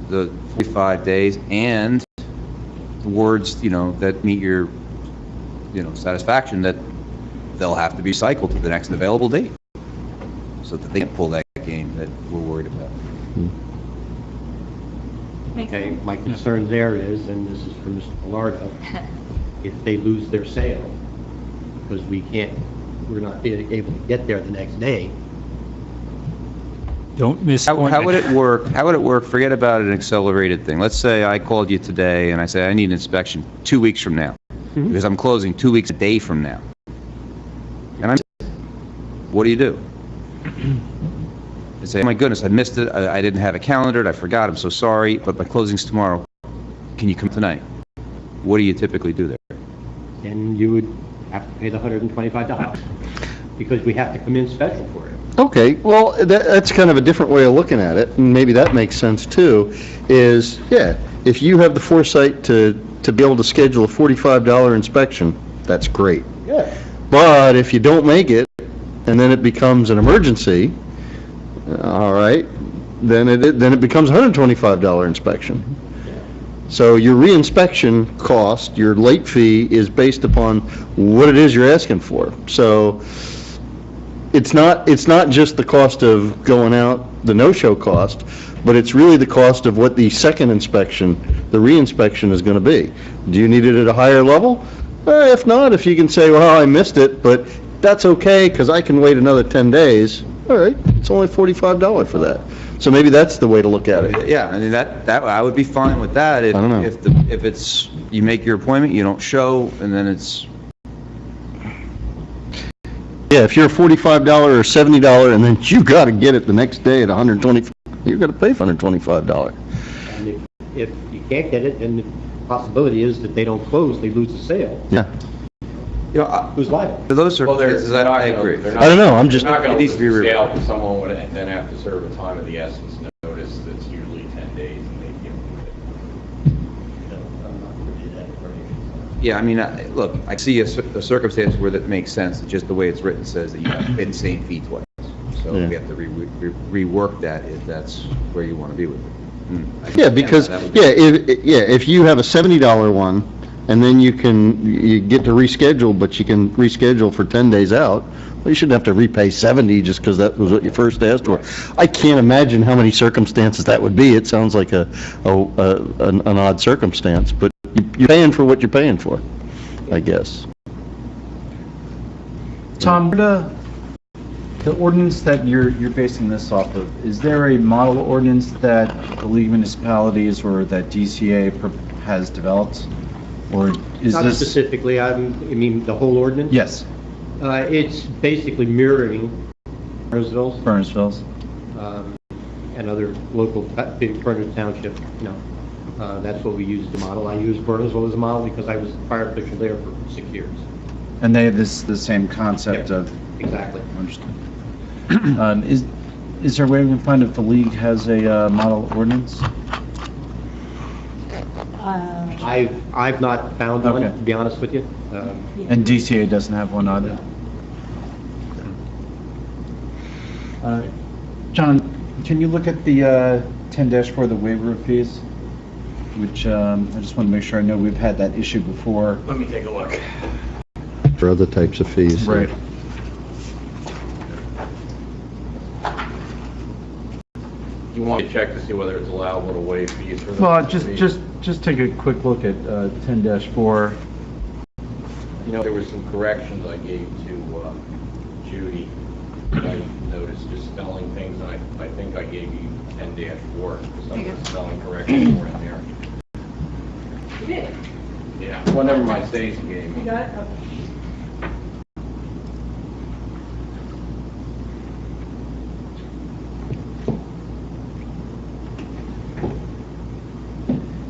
S6: the 45 days and the words, you know, that meet your, you know, satisfaction, that they'll have to be cycled to the next available date, so that they can pull that game that we're worried about.
S9: Makes
S10: Okay,
S9: sense.
S10: my concern there is, and this is for Mr. Gallardo, if they lose their sale, because we're not able to get there the next day.
S7: Don't miss.
S6: How would it work? How would it work? Forget about an accelerated thing. Let's say I called you today and I say I need an inspection 2 weeks from now, because I'm closing 2 weeks a day from now. And what do you do? And say, oh my goodness, I missed it. I didn't have it calendared. I forgot. I'm so sorry, but my closing's tomorrow. Can you come tonight? What do you typically do there?
S10: Then you would have to pay the $125, because we have to come in special for it.
S1: Okay, well, that's kind of a different way of looking at it, and maybe that makes sense too, is, yeah, if you have the foresight to be able to schedule a $45 inspection, that's great.
S10: Yeah.
S1: But if you don't make it, and then it becomes an emergency, all right, then it becomes a $125 inspection. So your reinspection cost, your late fee, is based upon what it is you're asking for. So it's not just the cost of going out, the no-show cost, but it's really the cost of what the second inspection, the reinspection, is going to be. Do you need it at a higher level? If not, if you can say, well, I missed it, but that's okay because I can wait another 10 days, all right, it's only $45 for that. So maybe that's the way to look at it.
S6: Yeah, I mean, that I would be fine with that if,
S1: I don't know.
S6: if it's, you make your appointment, you don't show, and then it's,
S1: Yeah, if you're a $45 or $70 and then you got to get it the next day at $120, you're going to pay $125.
S10: And if you can't get it, then the possibility is that they don't close, they lose the sale.
S1: Yeah.
S6: you know,
S10: Who's liable?
S6: for those circumstances, I agree.
S1: I don't know, I'm just,
S11: They're not going
S6: It
S11: to
S6: needs to be
S11: lose the
S6: reviewed.
S11: sale because someone would then have to serve a time of the essence notice that's usually 10 days and they give
S6: Yeah, I mean, look, I see a circumstance where that makes sense, it's just the way it's written says that you have to pay the same fee twice. So
S1: Yeah.
S6: we have to rework that if that's where you want to be with it.
S1: yeah, because, if you have a $70 one, and then you get to reschedule, but you can reschedule for 10 days out, well, you shouldn't have to repay 70 just because that was what you first asked for. I can't imagine how many circumstances that would be. It sounds like an odd circumstance, but you're paying for what you're paying for, I guess.
S8: Tom, the ordinance that you're basing this off of, is there a model ordinance that the League of Municipalities or that DCA has developed? Or is
S10: Not
S8: this?
S10: specifically, I mean, the whole ordinance?
S8: Yes,
S10: It's basically mirroring Burnsville's,
S8: Burnsville's.
S10: and other local, Furnace Township, That's what we used to model. I used Burnsville as a model because I was the fire official there for 6 years.
S8: And they have the same concept
S10: Yep.
S8: of,
S10: Exactly.
S8: understood. Is there a way we can find if the league has a model ordinance?
S10: I've not found one,
S8: Okay.
S10: to be honest with you.
S8: And DCA doesn't have one either? John, can you look at the 10-4, the waiver of fees? Which I just want to make sure I know we've had that issue before.
S11: Let me take a look.
S1: For other types of fees.
S8: Right.
S11: You want me to check to see whether it's allowable to waive fees for the...
S8: Well, just take a quick look at 10-4.
S11: You know, there was some corrections I gave to Judy. I noticed just spelling things, and I think I gave you 10-4, some of the spelling corrections were in there.
S3: You did?
S11: Yeah, well, never mind, Stacy gave me.
S3: You got it? Okay.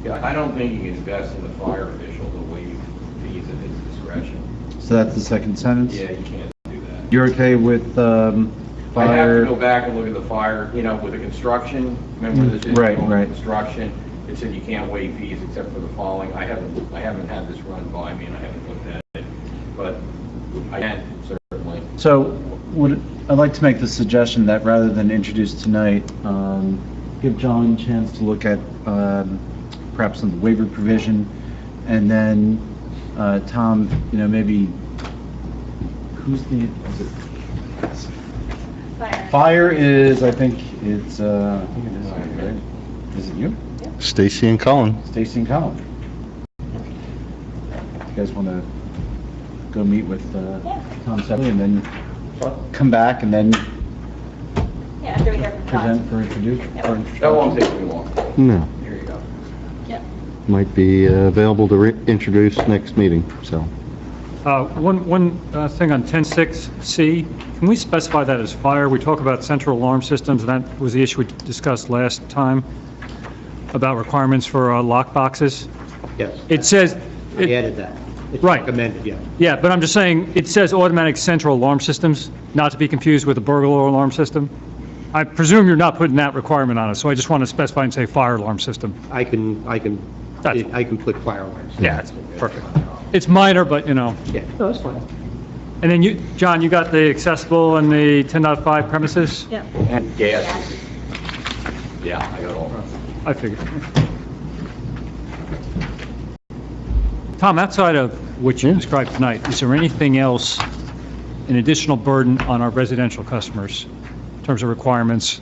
S11: Yeah, I don't think you can invest in the fire official to waive fees at his discretion.
S8: So that's the second sentence?
S11: Yeah, you can't do that.
S8: You're okay with
S11: I have
S8: fire?
S11: to go back and look at the fire, you know, with the construction, remember this is
S8: Right,
S11: going
S8: right.
S11: construction, it said you can't waive fees except for the following. I haven't had this run by me and I haven't looked at it, but I can certainly.
S8: So I'd like to make the suggestion that rather than introduce tonight, give John a chance to look at perhaps some of the waiver provision, and then Tom, you know, maybe, who's the, is it? Fire is, I think it is, right? Is it you?
S1: Stacy and Colin.
S8: Stacy and Colin. You guys want to go meet with Tom Sepley and then come back and then
S9: Yeah, after we hear from
S8: present
S9: John.
S8: for introduction?
S11: That won't take too long.
S1: No,
S11: Here you go.
S9: Yep.
S1: might be available to introduce next meeting, so.
S7: One thing on 10.6C, can we specify that as fire? We talk about central alarm systems, and that was the issue we discussed last time about requirements for lock boxes.
S10: Yes.
S7: It says,
S10: I added that. It's
S7: Right.
S10: recommended, yeah.
S7: yeah, but I'm just saying, it says automatic central alarm systems, not to be confused with a burglar alarm system. I presume you're not putting that requirement on it, so I just want to specify and say fire alarm system.
S10: I can
S7: That's-
S10: put fire alarms.
S7: Yeah, that's perfect. It's minor, but, you know.
S10: Yeah, no, that's fine.
S7: And then you, John, you got the accessible and the 10.5 premises?
S9: Yep.
S11: And gas. Yeah, I got all that.
S7: I figured. Tom, outside of what you described tonight, is there anything else, an additional burden on our residential customers in terms of requirements?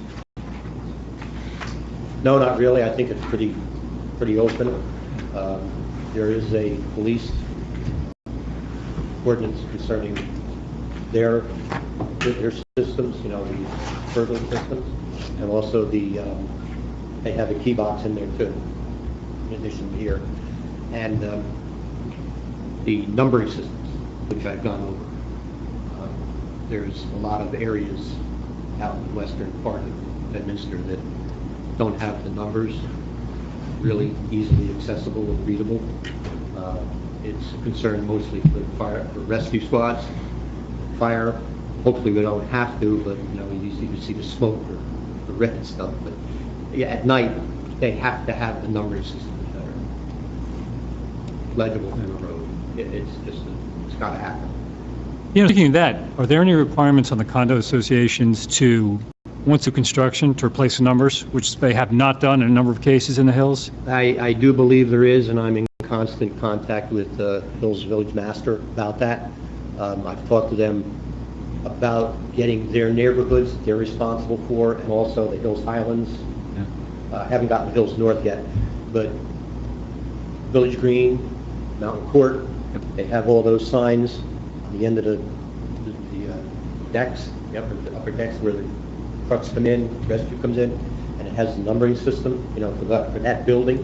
S10: No, not really. I think it's pretty open. There is a police ordinance concerning their systems, you know, the burglar systems, and also they have a key box in there too, in addition to here. And the numbering systems, which I've gone over. There's a lot of areas out in the western part of Bedminster that don't have the numbers really easily accessible and readable. It's a concern mostly for for rescue squads. Fire, hopefully we don't have to, but you know, you see the smoke or the red stuff. But yeah, at night they have to have the numbering systems that are legible from the road. It's got to happen.
S7: You know, speaking of that, are there any requirements on the condo associations to, once through construction, to replace the numbers, which they have not done in a number of cases in the hills?
S10: I do believe there is, and I'm in constant contact with Hills Village Master about that. I've talked to them about getting their neighborhoods that they're responsible for, and also the Hills Highlands. Haven't gotten Hills North yet, but Village Green, Mountain Court, they have all those signs on the end of the decks, the upper decks where the trucks come in, rescue comes in, and it has a numbering system, you know, for that building.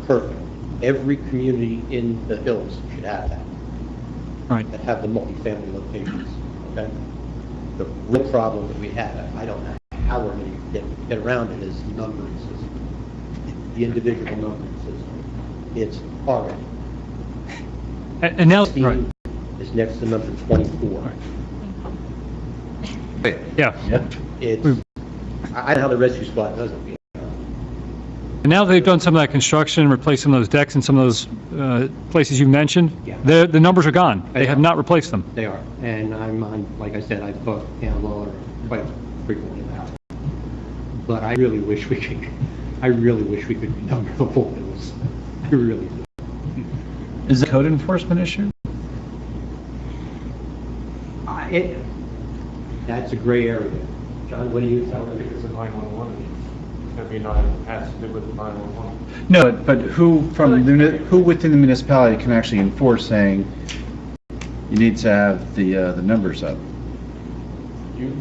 S10: Perfect. Every community in the hills should have that.
S7: Right.
S10: That have the multifamily locations, okay? The real problem that we have, I don't know how we're going to get around it, is the numbering system. the individual numbering system. It's already.
S7: And now, right,
S10: It's next to number 24.
S7: yeah.
S10: It's, I don't know how the rescue squad does it.
S7: And now they've done some of that construction, replaced some of those decks and some of those places you mentioned.
S10: Yeah.
S7: The numbers are gone. They have not replaced them.
S10: They are, and I'm on, like I said, I talk to Dan Lawler quite frequently about it. But I really wish we could renumber the whole bills. I really do.
S8: Is it a code enforcement issue?
S10: That's a gray area. John, what do you tell
S2: I think
S10: me?
S2: it's a 911 issue. It's going to be has to do with 911.
S8: No, but who within the municipality can actually enforce saying you need to have the numbers up?
S2: You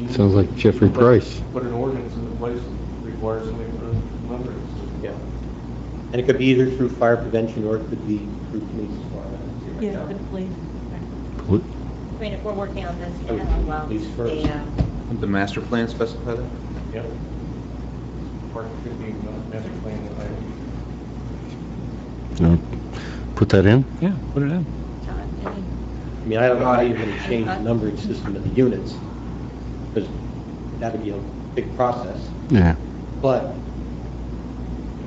S1: Sounds like Jeffrey Price.
S2: Put an ordinance into place that requires somebody to put a number.
S10: Yeah. And it could be either through fire prevention or it could be through police as well.
S3: Yeah, the police.
S9: I mean, if we're working on this,
S10: I would
S9: yeah,
S10: do
S9: well,
S10: police first.
S6: Would the master plan specify that?
S2: Yep. Or it could be master plan that
S1: Put that in?
S7: Yeah, put it in.
S9: John, any-
S10: I mean, I don't know how you're going to change the numbering system of the units, because that would be a big process.
S1: Yeah.
S10: But,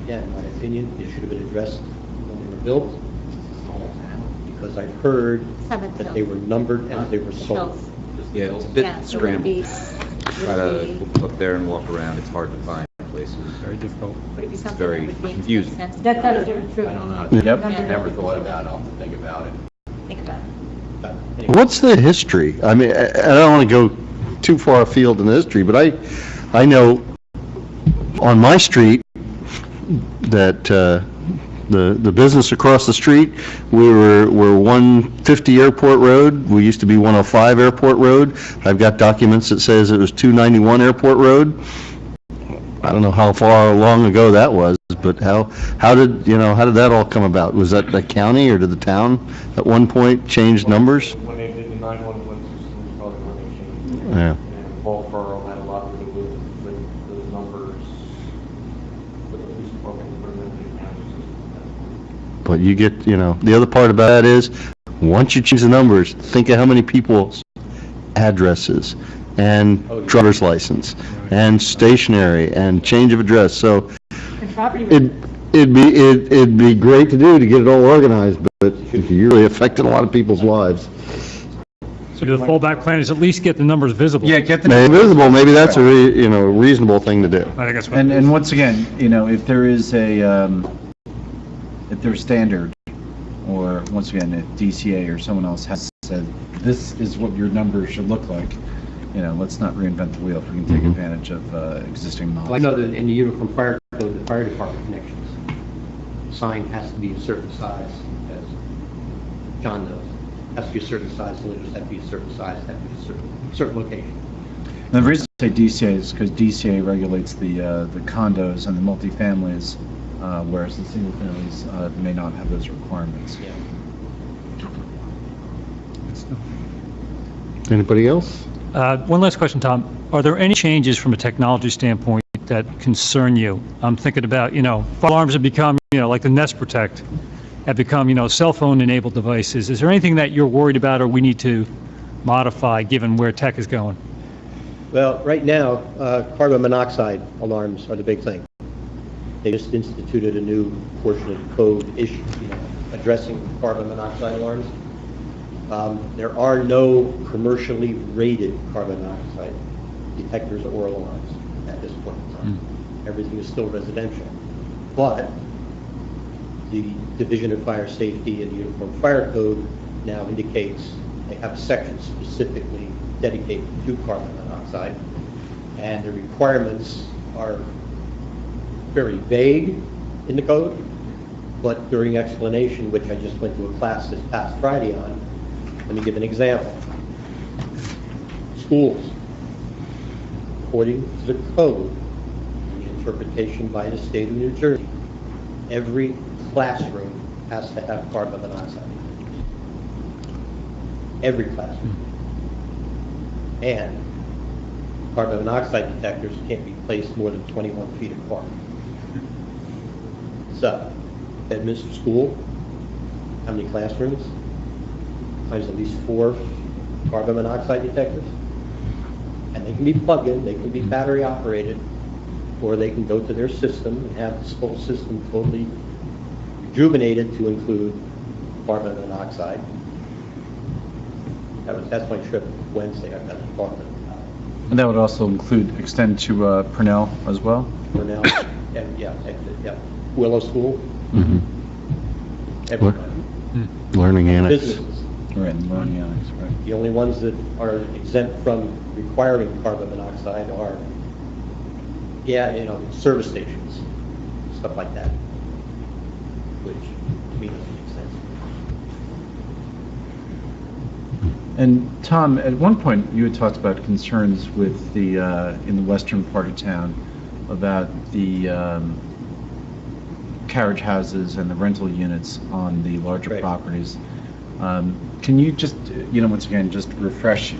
S10: again, in my opinion, it should have been addressed when they were built, because I heard
S9: Some of
S10: that they were numbered as they were sold.
S9: Hills.
S6: Yeah, it's a
S9: Yeah,
S6: bit
S9: so would it
S6: scrambled.
S9: be-
S6: Try to go up there and walk around, it's hard to find places.
S7: Very difficult.
S9: Would it be something
S6: very
S9: that would make
S6: confusing.
S9: sense? to
S3: That's
S9: put
S3: absolutely true.
S11: I don't know.
S8: Yep.
S9: Yeah.
S11: Never thought about it, I'll have to think about it.
S9: Think about it.
S10: But anyway,
S1: What's the history? I mean, I don't want to go too far afield in the history, but I know on my street that the business across the street, we're 150 Airport Road. We used to be 105 Airport Road. I've got documents that says it was 291 Airport Road. I don't know how far long ago that was, but how did that all come about? Was that the county or did the town at one point change numbers?
S2: When they did the 911 system, was probably when they changed it.
S1: Yeah.
S2: And Paul Farrell had a lot to do with those numbers, with the police department, put them in the county system.
S1: But you get, the other part about that is, once you choose the numbers, think of how many people's addresses and driver's license and stationery and change of address. So
S3: And property.
S1: it'd be great to get it all organized, but you're really affecting a lot of people's lives.
S7: So the fallback plan is at least get the numbers visible.
S8: Yeah, get the.
S1: Maybe visible, maybe that's a reasonable thing to do.
S7: I think that's what.
S8: And once again, if there is if there's standard, or once again, if DCA or someone else has said, this is what your numbers should look like, let's not reinvent the wheel if we can take advantage of existing
S10: Well, I
S8: knowledge.
S10: know that in the Uniform Fire Code, the fire department connections, sign has to be a certain size, as John knows. Has to be a certain size, letters have to be a certain size, have to be a certain location.
S8: And the reason I say DCA is because DCA regulates the condos and the multifamilies, whereas the single families may not have those requirements.
S10: Yeah.
S1: Anybody else?
S7: One last question, Tom. Are there any changes from a technology standpoint that concern you? I'm thinking about, fire alarms have become, like the Nest Protect, have become, cell phone-enabled devices. Is there anything that you're worried about or we need to modify given where tech is going?
S10: Well, right now, carbon monoxide alarms are the big thing. They just instituted a new portion of the code issue, addressing carbon monoxide alarms. There are no commercially rated carbon monoxide detectors or alarms at this point in time. Everything is still residential. But the Division of Fire Safety and the Uniform Fire Code now indicates they have a section specifically dedicated to carbon monoxide, and the requirements are very vague in the code, but during explanation, which I just went to a class this past Friday on, let me give an example. Schools, according to the code, and the interpretation by the state of New Jersey, every classroom has to have carbon monoxide. Every classroom. And carbon monoxide detectors can't be placed more than 21 feet apart. So, Bedminster School, how many classrooms? Times at least 4 carbon monoxide detectors. And they can be plugged in, they can be battery operated, or they can go to their system and have this whole system totally rejuvenated to include carbon monoxide. That's my trip Wednesday. I've got to talk to them about it.
S8: And that would also extend to Purnell as well?
S10: For now, yeah, Willow School,
S1: Mhm.
S10: everybody.
S1: Learning annex.
S10: Businesses.
S8: Right, and learning annex, right.
S10: The only ones that are exempt from requiring carbon monoxide are, service stations, stuff like that, which to me doesn't make sense.
S8: And Tom, at one point, you had talked about concerns with the, in the western part of town, about the carriage houses and the rental units on the larger
S10: Right.
S8: properties. Can you just, once again, just refresh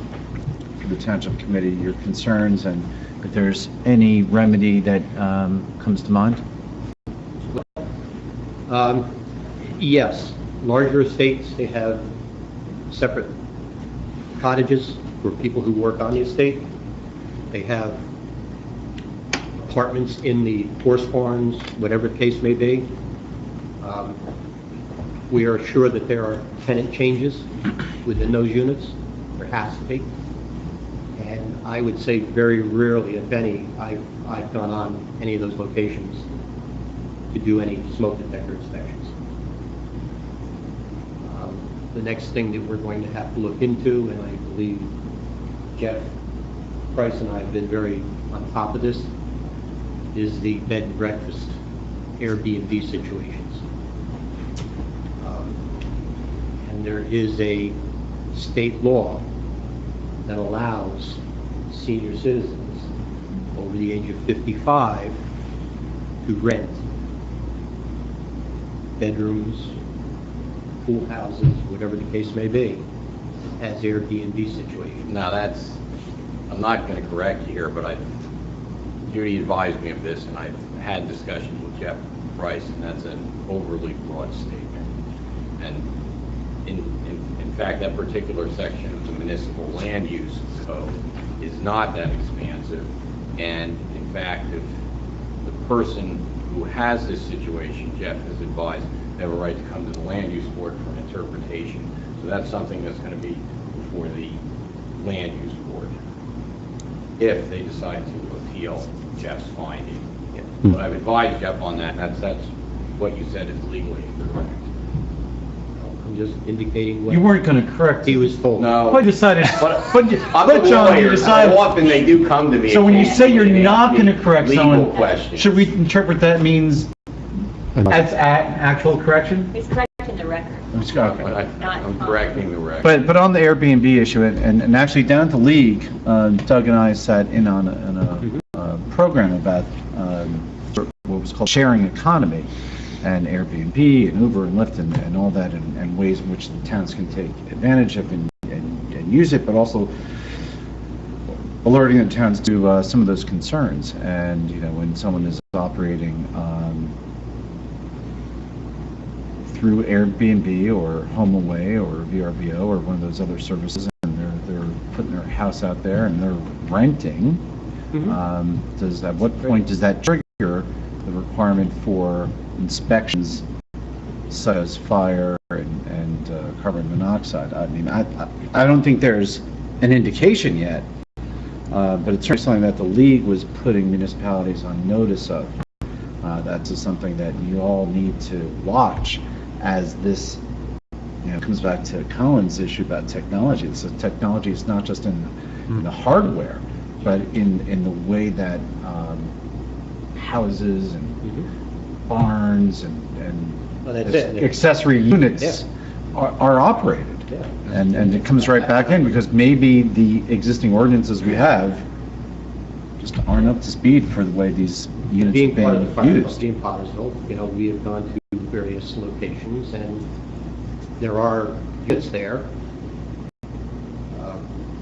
S8: for the Township Committee your concerns and if there's any remedy that comes to mind?
S10: Yes, larger estates, they have separate cottages for people who work on the estate. They have apartments in the horse barns, whatever the case may be. We are sure that there are tenant changes within those units. There has to be. And I would say very rarely, if any, I've gone on any of those locations to do any smoke detector inspections. The next thing that we're going to have to look into, and I believe Jeff Price and I have been very on top of this, is the bed and breakfast Airbnb situations. And there is a state law that allows senior citizens over the age of 55 to rent bedrooms, pool houses, whatever the case may be, as Airbnb situations.
S11: Now I'm not going to correct you here, but Judy advised me of this, and I've had discussions with Jeff Price, and that's an overly broad statement. And in fact, that particular section of the municipal land use code is not that expansive. And in fact, if the person who has this situation, Jeff has advised, they have a right to come to the land use board for an interpretation. So that's something that's going to be before the land use board, if they decide to appeal Jeff's finding. But I've advised Jeff on that, and that's what you said is legally incorrect.
S10: I'm just indicating what
S8: You weren't going to correct
S10: he was told.
S11: No.
S8: But decided,
S11: I'm a
S8: John, you
S11: lawyer,
S8: decided.
S11: so often they do come to me.
S8: So when you say you're
S11: occasionally
S8: not
S11: and
S8: going to
S11: ask me
S8: correct
S11: legal
S8: someone,
S11: questions.
S8: should we interpret that means that's actual correction?
S9: He's correcting the record.
S8: Okay.
S11: I'm correcting the record.
S8: But on the Airbnb issue, and actually down at the league, Doug and I sat in on a program about what was called sharing economy, and Airbnb and Uber and Lyft and all that, and ways in which the towns can take advantage of and use it, but also alerting the towns to some of those concerns. And when someone is operating through Airbnb or HomeAway or VRBO or one of those other services, and they're putting their house out there and they're renting, at what point does that trigger the requirement for inspections such as fire and carbon monoxide? I mean, I don't think there's an indication yet, but it's certainly something that the league was putting municipalities on notice of. That's something that you all need to watch as this comes back to Colin's issue about technology. So technology is not just in the hardware, but in the way that houses and barns and accessory units are operated.
S10: Yeah.
S8: And it comes right back in because maybe the existing ordinances we have just aren't up to speed for the way these units
S10: Being part of the
S8: are
S10: fire
S8: being
S10: company
S8: used.
S10: in Pottersville, we have gone to various locations, and there are units there,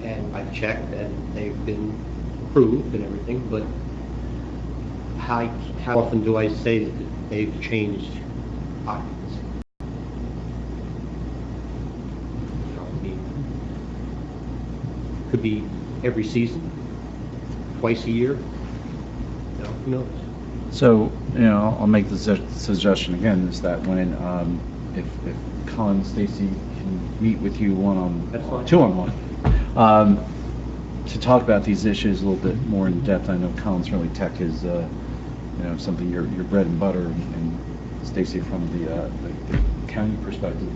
S10: and I've checked, and they've been approved and everything, but how often do I say that they've changed occupancy? I mean, could be every season, twice a year, who knows?
S8: So, I'll make the suggestion again, is that when, if Colin and Stacy can meet with you
S10: That's fine.
S8: two-on-one, to talk about these issues a little bit more in depth. I know Colin's really tech is, something your bread and butter, and Stacy from the county perspective,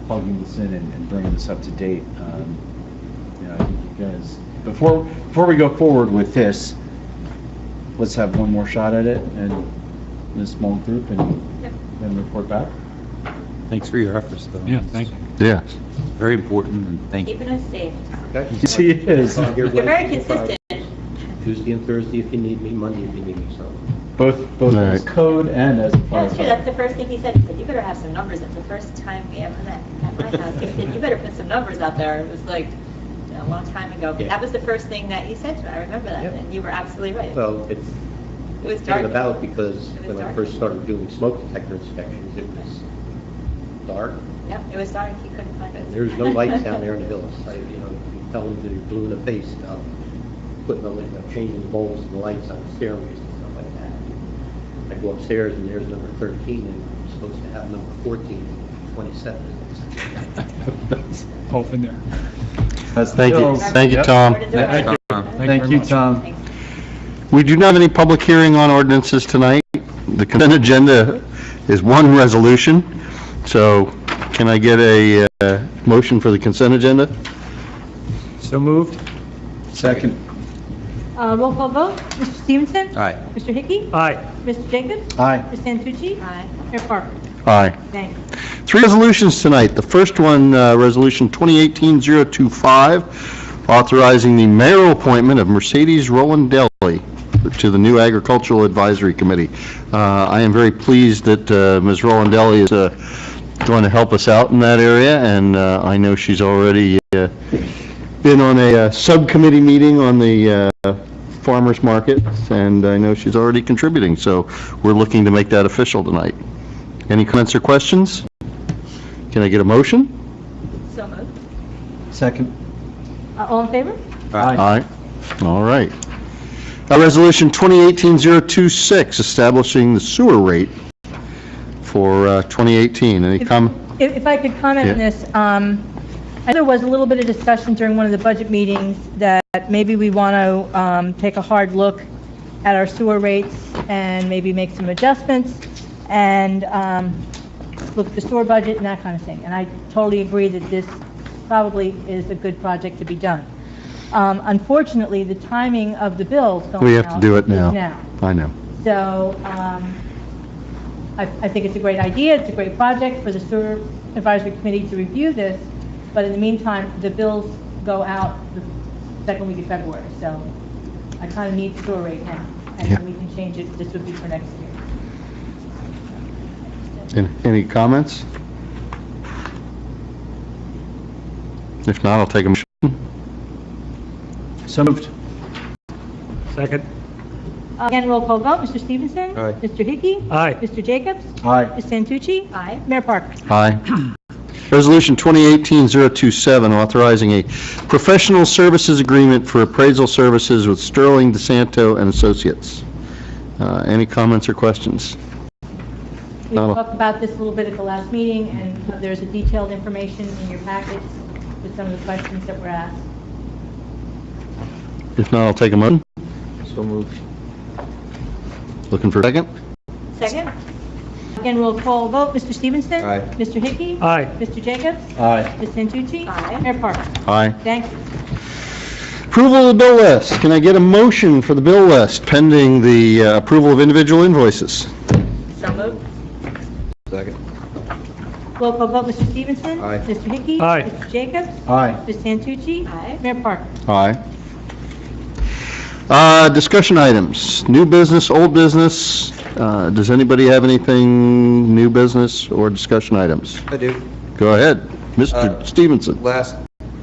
S8: plugging this in and bringing this up to date. I think you guys, before we go forward with this, let's have one more shot at it and in a small group and then report back.
S6: Thanks for your efforts, though.
S7: Yeah, thank you.
S1: Yeah.
S6: Very important, and thank you.
S9: Keeping us safe.
S10: Okay?
S8: Yes, he is.
S9: You're very consistent.
S10: Tuesday and Thursday if you need me, Monday if you need me, so.
S8: Both
S1: All
S8: as
S1: right.
S8: code and as a
S9: That's true,
S8: firefighter.
S9: that's the first thing he said. He said, you better have some numbers. That's the first time we ever met at my house. He said, you better put some numbers out there. It was like a long time ago. But
S10: Yeah.
S9: that was the first thing that he said to me. I remember that.
S10: Yep.
S9: And you were absolutely right.
S10: Well, it's
S9: It was
S10: came
S9: dark.
S10: about because
S9: It was
S10: when I
S9: dark.
S10: first started doing smoke detector inspections, it was dark.
S9: Yep, it was dark. He couldn't find us.
S10: And there's no lights down there in the hills. You tell them that you're blue in the face about putting them, changing the bulbs and the lights on the stairways and stuff like that. I go upstairs and there's number 13 and I'm supposed to have number 14 and 27.
S7: Open there.
S8: That's the
S1: Thank you.
S8: bills.
S1: Thank you, Tom.
S8: Thank you. Thank you, Tom.
S9: Thanks.
S1: We do not have any public hearing on ordinances tonight. The consent agenda is one resolution. So can I get a motion for the consent agenda?
S7: So moved?
S8: Second.
S3: Roll call vote, Mr. Stevenson?
S6: Aye.
S3: Mr. Hickey?
S7: Aye.
S3: Mr. Jacobs?
S8: Aye.
S3: Ms. Santucci?
S9: Aye.
S3: Mayor Parker?
S1: Aye.
S3: Thank you.
S1: 3 resolutions tonight. The first one, Resolution 2018-025, authorizing the mayoral appointment of Mercedes Rolandelli to the new Agricultural Advisory Committee. I am very pleased that Ms. Rolandelli is going to help us out in that area, and I know she's already been on a subcommittee meeting on the farmers market, and I know she's already contributing, so we're looking to make that official tonight. Any comments or questions? Can I get a motion?
S9: So moved.
S8: Second.
S3: All in favor?
S1: Aye. All right. Resolution 2018-026, establishing the sewer rate for 2018. Any comment?
S3: If I could comment on
S1: Yeah.
S3: this, I know there was a little bit of discussion during one of the budget meetings that maybe we want to take a hard look at our sewer rates and maybe make some adjustments and look at the sewer budget and that kind of thing. And I totally agree that this probably is a good project to be done. Unfortunately, the timing of the bills going out
S1: We have to do it
S3: is
S1: now. I know.
S3: So, I think it's a great idea, it's a great project for the Sewer Advisory Committee to review this, but in the meantime, the bills go out the second week of February, so I kind of need sewer rate now, and
S1: Yeah.
S3: then we can change it, this would be for next year.
S1: Any comments? If not, I'll take a motion.
S8: So moved.
S7: Second?
S3: Again, roll call vote, Mr. Stevenson?
S6: Aye.
S3: Mr. Hickey?
S7: Aye.
S3: Mr. Jacobs?
S8: Aye.
S3: Ms. Santucci?
S9: Aye.
S3: Mayor Parker?
S1: Aye. Resolution 2018-027, authorizing a professional services agreement for appraisal services with Sterling DeSanto and Associates. Any comments or questions?
S3: We talked about this a little bit at the last meeting, and there's a detailed information in your packets with some of the questions that were asked.
S1: If not, I'll take a motion.
S6: So moved.
S1: Looking for a second?
S9: Second?
S3: Again, roll call vote, Mr. Stevenson?
S6: Aye.
S3: Mr. Hickey?
S7: Aye.
S3: Mr. Jacobs?
S8: Aye.
S3: Ms. Santucci?
S9: Aye.
S3: Mayor Parker?
S1: Aye.
S3: Thank you.
S1: Approval of the bill list. Can I get a motion for the bill list pending the approval of individual invoices?
S9: So moved.
S6: Second.
S3: Roll call vote, Mr. Stevenson?
S6: Aye.
S3: Mr. Hickey?
S7: Aye.
S3: Mr. Jacobs?
S8: Aye.
S3: Ms. Santucci?
S9: Aye.
S3: Mayor Parker?
S1: Aye. Discussion items, new business, old business. Does anybody have anything, new business or discussion items?
S6: I do.
S1: Go ahead, Mr. Stevenson.
S6: Last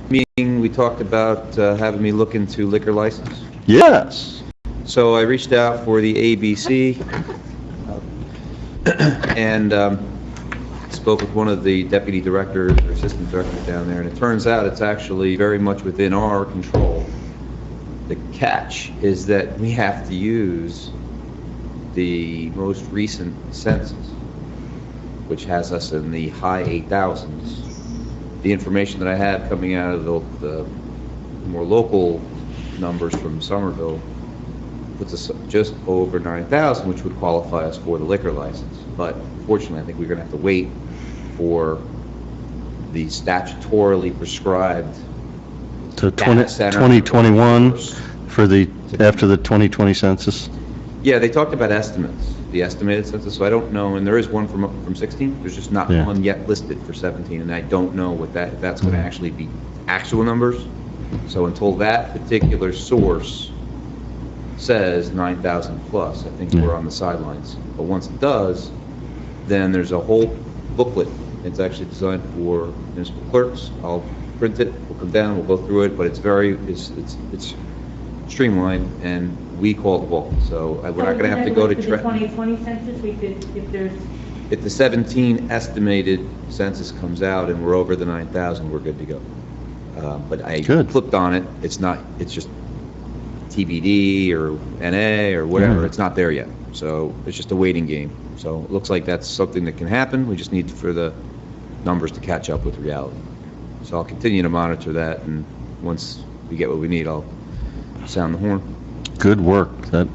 S6: meeting, we talked about having me look into liquor license.
S1: Yes.
S6: So I reached out for the ABC and spoke with one of the deputy directors or assistant directors down there, and it turns out it's actually very much within our control. The catch is that we have to use the most recent census, which has us in the high 8,000s. The information that I have coming out of the more local numbers from Somerville puts us just over 9,000, which would qualify us for the liquor license. But fortunately, I think we're going to have to wait for the statutorily prescribed
S1: To
S6: data center
S1: 2021 for the, after the 2020 census?
S6: Yeah, they talked about estimates, the estimated census, so I don't know, and there is one from 16, there's just not
S1: Yeah.
S6: one yet listed for 17, and I don't know what if that's going to actually be actual numbers. So until that particular source says 9,000 plus, I think we're on the sidelines. But once it does, then there's a whole booklet. It's actually designed for municipal clerks. I'll print it, we'll come down, we'll go through it, but it's streamlined, and we call the ball. So we're not going to have to go to...
S3: the 2020 census, we could, if there's...
S6: If the 17 estimated census comes out and we're over the 9,000, we're good to go. But I flipped on it. It's not, it's just TBD or NA or whatever. It's not there yet. So it's just a waiting game. So it looks like that's something that can happen. We just need for the numbers to catch up with reality. So I'll continue to monitor that, and once we get what we need, I'll sound the horn.
S1: Good work. That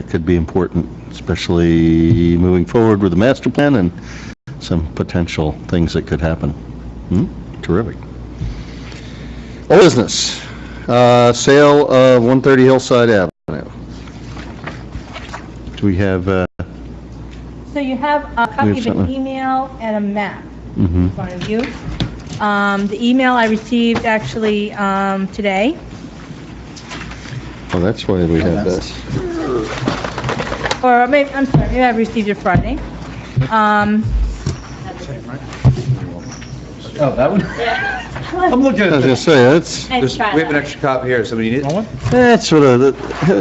S1: could be important, especially moving forward with the master plan and some potential things that could happen. Terrific. Old business, sale of 130 Hillside Avenue. Do we have,
S3: So you have a copy of an
S1: something.
S3: email and a map in front of you. The email I received actually today.
S1: oh, that's why we have this.
S3: Or maybe, I'm sorry, maybe I received it Friday.
S8: Oh, that one?
S9: Yeah.
S8: I'm looking
S1: I was
S8: at
S1: gonna
S8: this.
S1: say, that's,
S9: Nice
S6: We
S9: try,
S6: have an
S9: though.
S6: extra copy here. Somebody need it?
S1: that's sort of,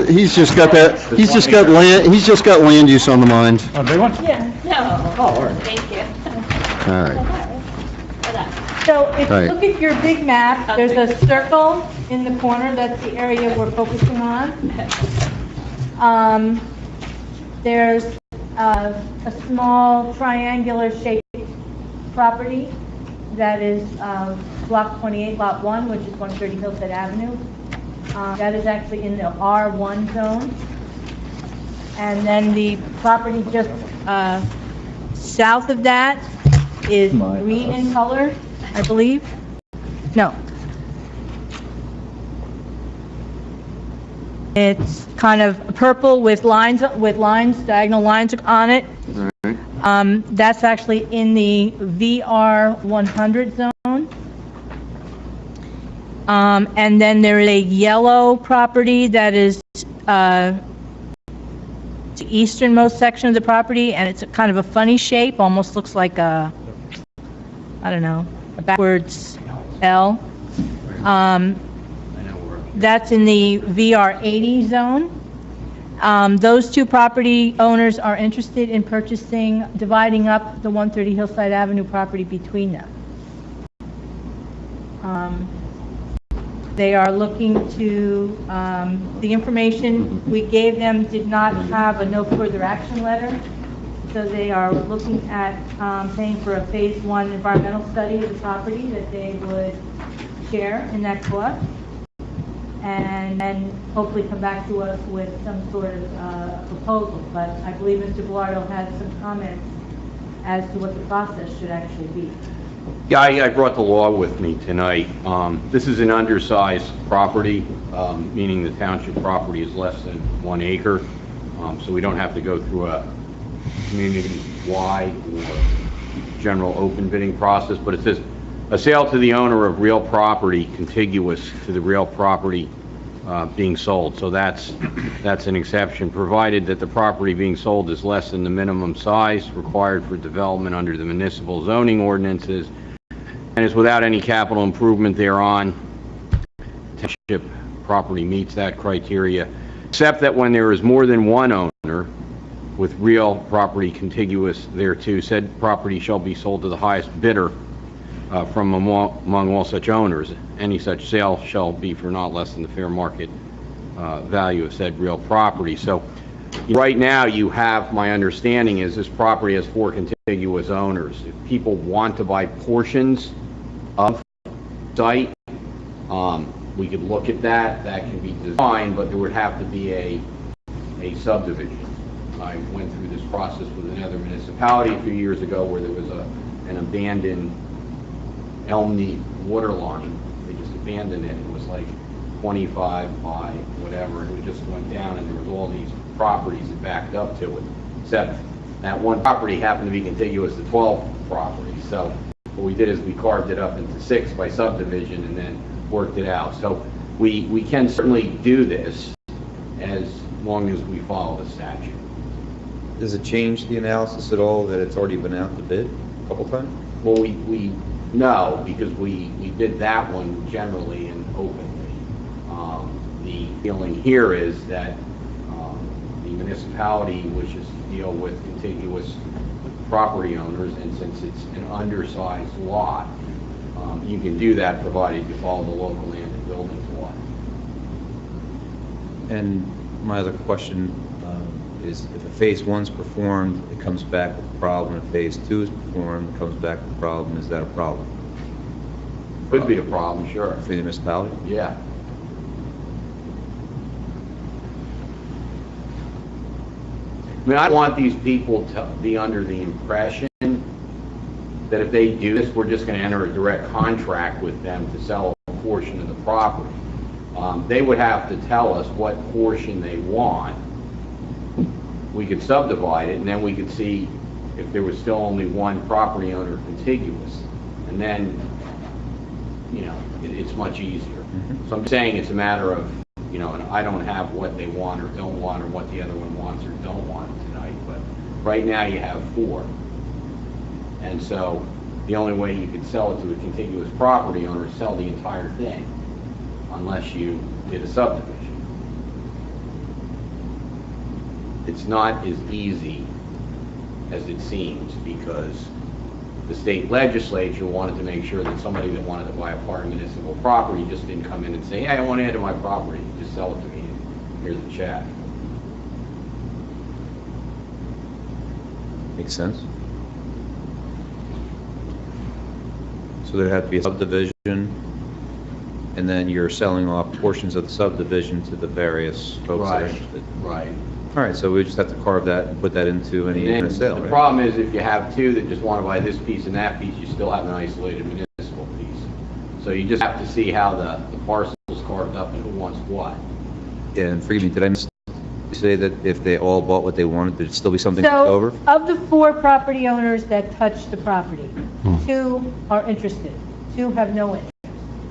S1: he's just got that, he's just got land use on the mind.
S8: Oh, big one?
S9: Yeah, no.
S8: Oh, all right.
S9: Thank you.
S1: All right.
S3: So if you
S1: Right.
S3: look at your big map, there's a circle in the corner, that's the area we're focusing on. There's a small triangular shaped property that is block 28, lot 1, which is 130 Hillside Avenue. That is actually in the R1 zone. And then the property just south of that is green in color, I believe. No. It's kind of purple with lines, diagonal lines on it. That's actually in the VR 100 zone. And then there is a yellow property that is the easternmost section of the property, and it's kind of a funny shape, almost looks like a, I don't know, a backwards L. That's in the VR 80 zone. Those two property owners are interested in purchasing, dividing up the 130 Hillside Avenue property between them. They are looking to, the information we gave them did not have a no further action letter, so they are looking at paying for a phase 1 environmental study of the property that they would share in that cost, and then hopefully come back to us with some sort of proposal. But I believe Mr. Gallardo has some comments as to what the process should actually be.
S11: Yeah, I brought the law with me tonight. This is an undersized property, meaning the township property is less than 1 acre, so we don't have to go through a community-wide or general open bidding process, but it says, a sale to the owner of real property contiguous to the real property being sold. So that's an exception, provided that the property being sold is less than the minimum size required for development under the municipal zoning ordinances, and it's without any capital improvement thereon. Township property meets that criteria, except that when there is more than one owner with real property contiguous thereto, said property shall be sold to the highest bidder from among all such owners. Any such sale shall be for not less than the fair market value of said real property. So right now you have, my understanding is this property has 4 contiguous owners. If people want to buy portions of site, we could look at that. That can be designed, but there would have to be a subdivision. I went through this process with another municipality a few years ago where there was an abandoned Elmney water line. They just abandoned it. It was like 25 by whatever, and it just went down, and there was all these properties that backed up to it, except that one property happened to be contiguous to 12 properties. So what we did is we carved it up into 6 by subdivision and then worked it out. So we can certainly do this as long as we follow the statute.
S6: Does it change the analysis at all that it's already been out to bid a couple times?
S11: Well, we no, because we did that one generally and openly. The feeling here is that the municipality wishes to deal with contiguous property owners, and since it's an undersized lot, you can do that provided you follow the local land and buildings law.
S6: And my other question is, if a phase 1's performed, it comes back with a problem. If phase 2 is performed, it comes back with a problem. Is that a problem?
S11: Could be a problem, sure.
S6: For the municipality?
S11: Yeah. I mean, I don't want these people to be under the impression that if they do this, we're just going to enter a direct contract with them to sell a portion of the property. They would have to tell us what portion they want. We could subdivide it, and then we could see if there was still only one property owner contiguous. And then, you know, it's much easier. So I'm saying it's a matter of, you know, and I don't have what they want or don't want or what the other one wants or don't want tonight, but right now you have 4. And so the only way you could sell it to a contiguous property owner is sell the entire thing, unless you did a subdivision. It's not as easy as it seems, because the state legislature wanted to make sure that somebody that wanted to buy a part of municipal property just didn't come in and say, hey, I want to add to my property, just sell it to me, and here's the check.
S6: Makes sense. So there had to be a subdivision, and then you're selling off portions of the subdivision to the various folks that are interested.
S11: Right.
S6: All right, so we just have to carve that and put that into any kind of sale,
S11: The
S6: right?
S11: problem is if you have 2 that just want to buy this piece and that piece, you still have an isolated municipal piece. So you just have to see how the parcel's carved up and who wants what.
S6: And forgive me, did I say that if they all bought what they wanted, there'd still be something left over?
S3: So, of the 4 property owners that touched the property, 2 are interested, 2 have no interest.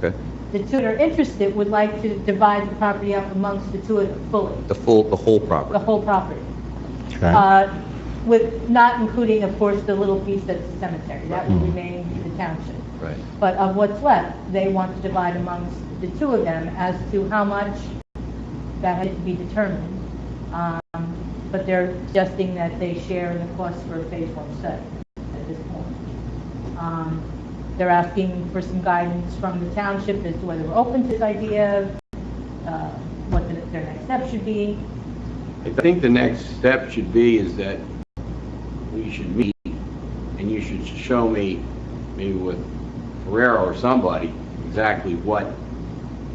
S6: Okay.
S3: The 2 that are interested would like to divide the property up amongst the 2 of them fully,
S6: The whole property?
S3: the whole property.
S1: Okay.
S3: With, not including, of course, the little piece that's the cemetery, that will remain the township.
S6: Right.
S3: But of what's left, they want to divide amongst the 2 of them. As to how much, that has to be determined. But they're suggesting that they share in the cost for a phase 1 study at this point. They're asking for some guidance from the township as to whether we're open to this idea, what their next step should be.
S11: I think the next step should be is that we should meet, and you should show me, maybe with Ferrero or somebody, exactly what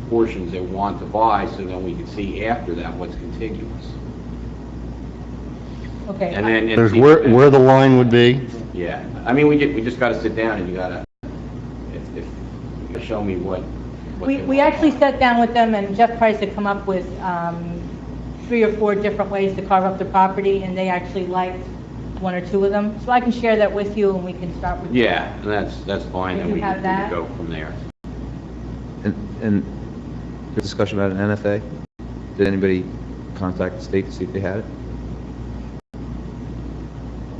S11: portions they want to buy, so then we can see after that what's contiguous.
S3: Okay.
S11: And then
S1: There's where the line would be.
S11: Yeah, I mean, we just got to sit down and you got to, if you show me what they
S3: We
S11: want.
S3: actually sat down with them, and Jeff Price had come up with 3 or 4 different ways to carve up the property, and they actually liked 1 or 2 of them. So I can share that with you, and we can start with.
S11: Yeah, and that's fine,
S3: If
S11: and
S3: you
S11: we
S3: have
S11: can
S3: that.
S11: go from there.
S6: And discussion about an NFA? Did anybody contact the state to see if they had it?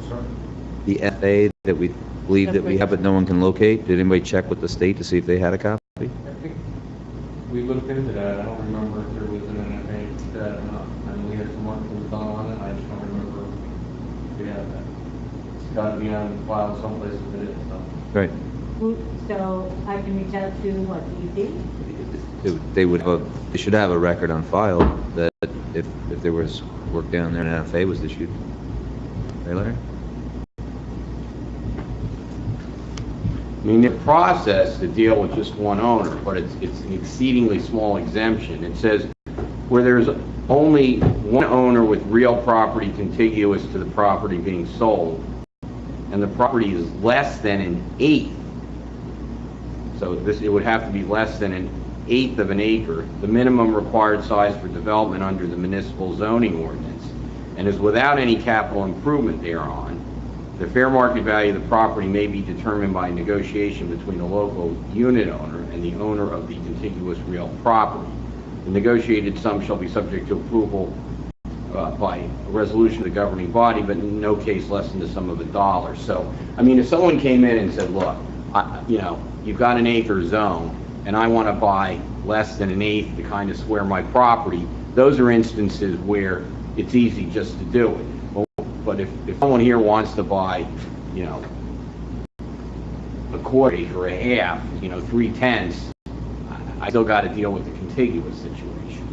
S8: Sorry?
S6: the FA that we believe that we have but no one can locate? Did anybody check with the state to see if they had a copy?
S2: I think we looked into that. I don't remember if there was an NFA to that or not. I mean, we had some work that was done on it. I just don't remember if we had that. It's got to be on file someplace if it is, so.
S6: Right.
S3: So I can reach out to, what, the EP?
S6: They should have a record on file that if there was work down there and an NFA was issued. Right, Larry?
S11: I mean, the process to deal with just one owner, but it's an exceedingly small exemption. It says where there's only one owner with real property contiguous to the property being sold, and the property is less than an eighth. So it would have to be less than an eighth of an acre, the minimum required size for development under the municipal zoning ordinance, and is without any capital improvement thereon. The fair market value of the property may be determined by negotiation between the local unit owner and the owner of the contiguous real property. The negotiated sum shall be subject to approval by a resolution of the governing body, but in no case less than the sum of $1. So, I mean, if someone came in and said, look, you've got an acre zone, and I want to buy less than an eighth to kind of square my property, those are instances where it's easy just to do it. But if someone here wants to buy, a quarter acre or a half, 3/10, I still got to deal with the contiguous situation.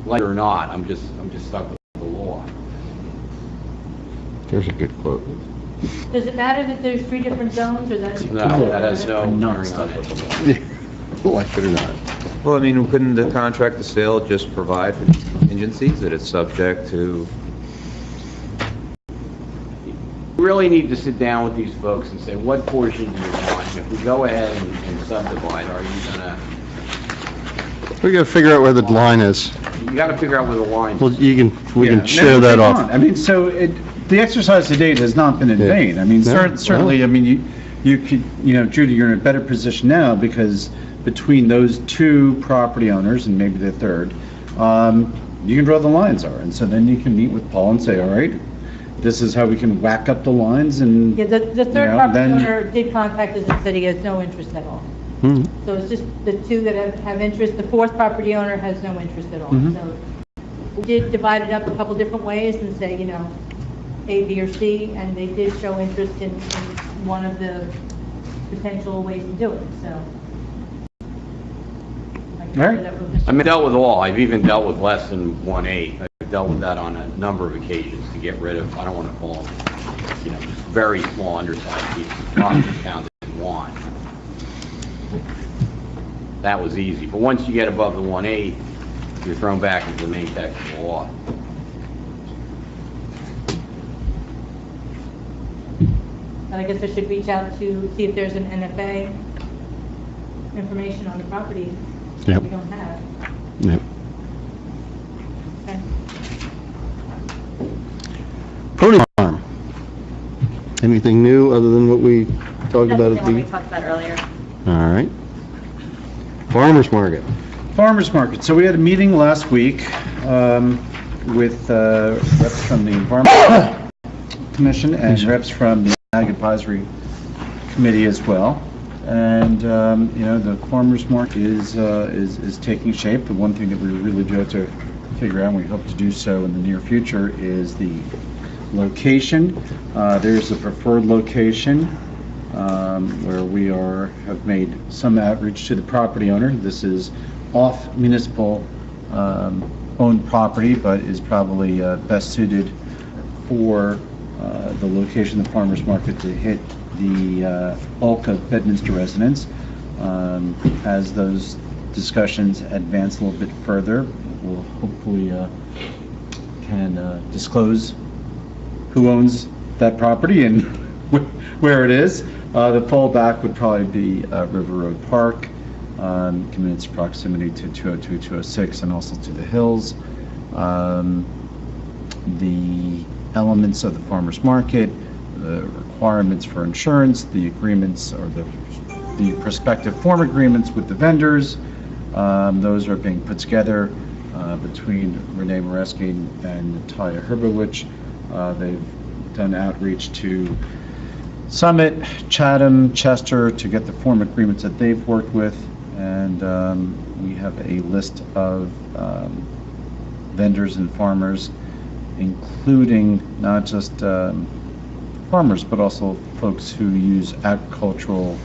S11: Like it or not, I'm just stuck with the law.
S1: There's a good quote.
S3: Does it matter that there's 3 different zones, or that's?
S11: No, that has no bearing on it.
S1: Like it or not.
S6: Well, I mean, couldn't the contract of sale just provide for contingencies that it's subject to?
S11: We really need to sit down with these folks and say, what portion do you want? If we go ahead and subdivide, are you gonna,
S1: We gotta figure out where the line is.
S11: you gotta figure out where the line
S1: Well,
S11: is.
S1: we
S8: Yeah,
S1: can share that
S8: never
S1: off.
S8: take on. I mean, so the exercise to date has not been in
S1: Yeah.
S8: vain. I mean,
S1: No,
S8: certainly, I mean, you could, Judy, you're in a better position now because between those 2 property owners and maybe the third, you can draw the lines are. And so then you can meet with Paul and say, all right, this is how we can whack up the lines and.
S3: Yeah, the third
S8: Yeah,
S3: property
S8: then-
S3: owner did contact us and said he has no interest at all.
S1: Mhm.
S3: So it's just the 2 that have interest. The 4th property owner has no interest at all.
S8: Mhm.
S3: So we did divide it up a couple different ways and say, A, B, or C, and they did show interest in one of the potential ways to do it, so. I can
S8: All right.
S3: share that with Mr.
S11: I mean, dealt with all. I've even dealt with less than 1/8. I've dealt with that on a number of occasions to get rid of, I don't want to call them, very small undersized pieces of property counted in 1. That was easy. But once you get above the 1/8, you're thrown back into the main text of the law.
S3: And I guess I should reach out to see if there's an NFA information on the property that
S1: Yep.
S3: we don't have.
S1: Yep.
S3: Okay.
S1: Pony Farm. Anything new other than what we talked about
S9: That's
S1: at
S9: the one we
S1: the?
S9: talked about earlier.
S1: All right. Farmers Market.
S8: Farmers Market. So we had a meeting last week with reps from the Environmental Commission and reps from the Ag Advisory Committee as well. And, the farmers market is taking shape. The one thing that we really do have to figure out, and we hope to do so in the near future, is the location. There's a preferred location where we have made some outreach to the property owner. This is off municipal owned property, but is probably best suited for the location of the farmers market to hit the bulk of Bedminster residents. As those discussions advance a little bit further, we'll hopefully can disclose who owns that property and where it is. The fallback would probably be River Road Park, given its proximity to 202, 206, and also to the hills. The elements of the farmers market, the requirements for insurance, the agreements or the prospective form agreements with the vendors, those are being put together between Renee Moreski and Natalia Herbowich. They've done outreach to Summit, Chatham, Chester to get the form agreements that they've worked with, and we have a list of vendors and farmers, including not just farmers, but also folks who use agricultural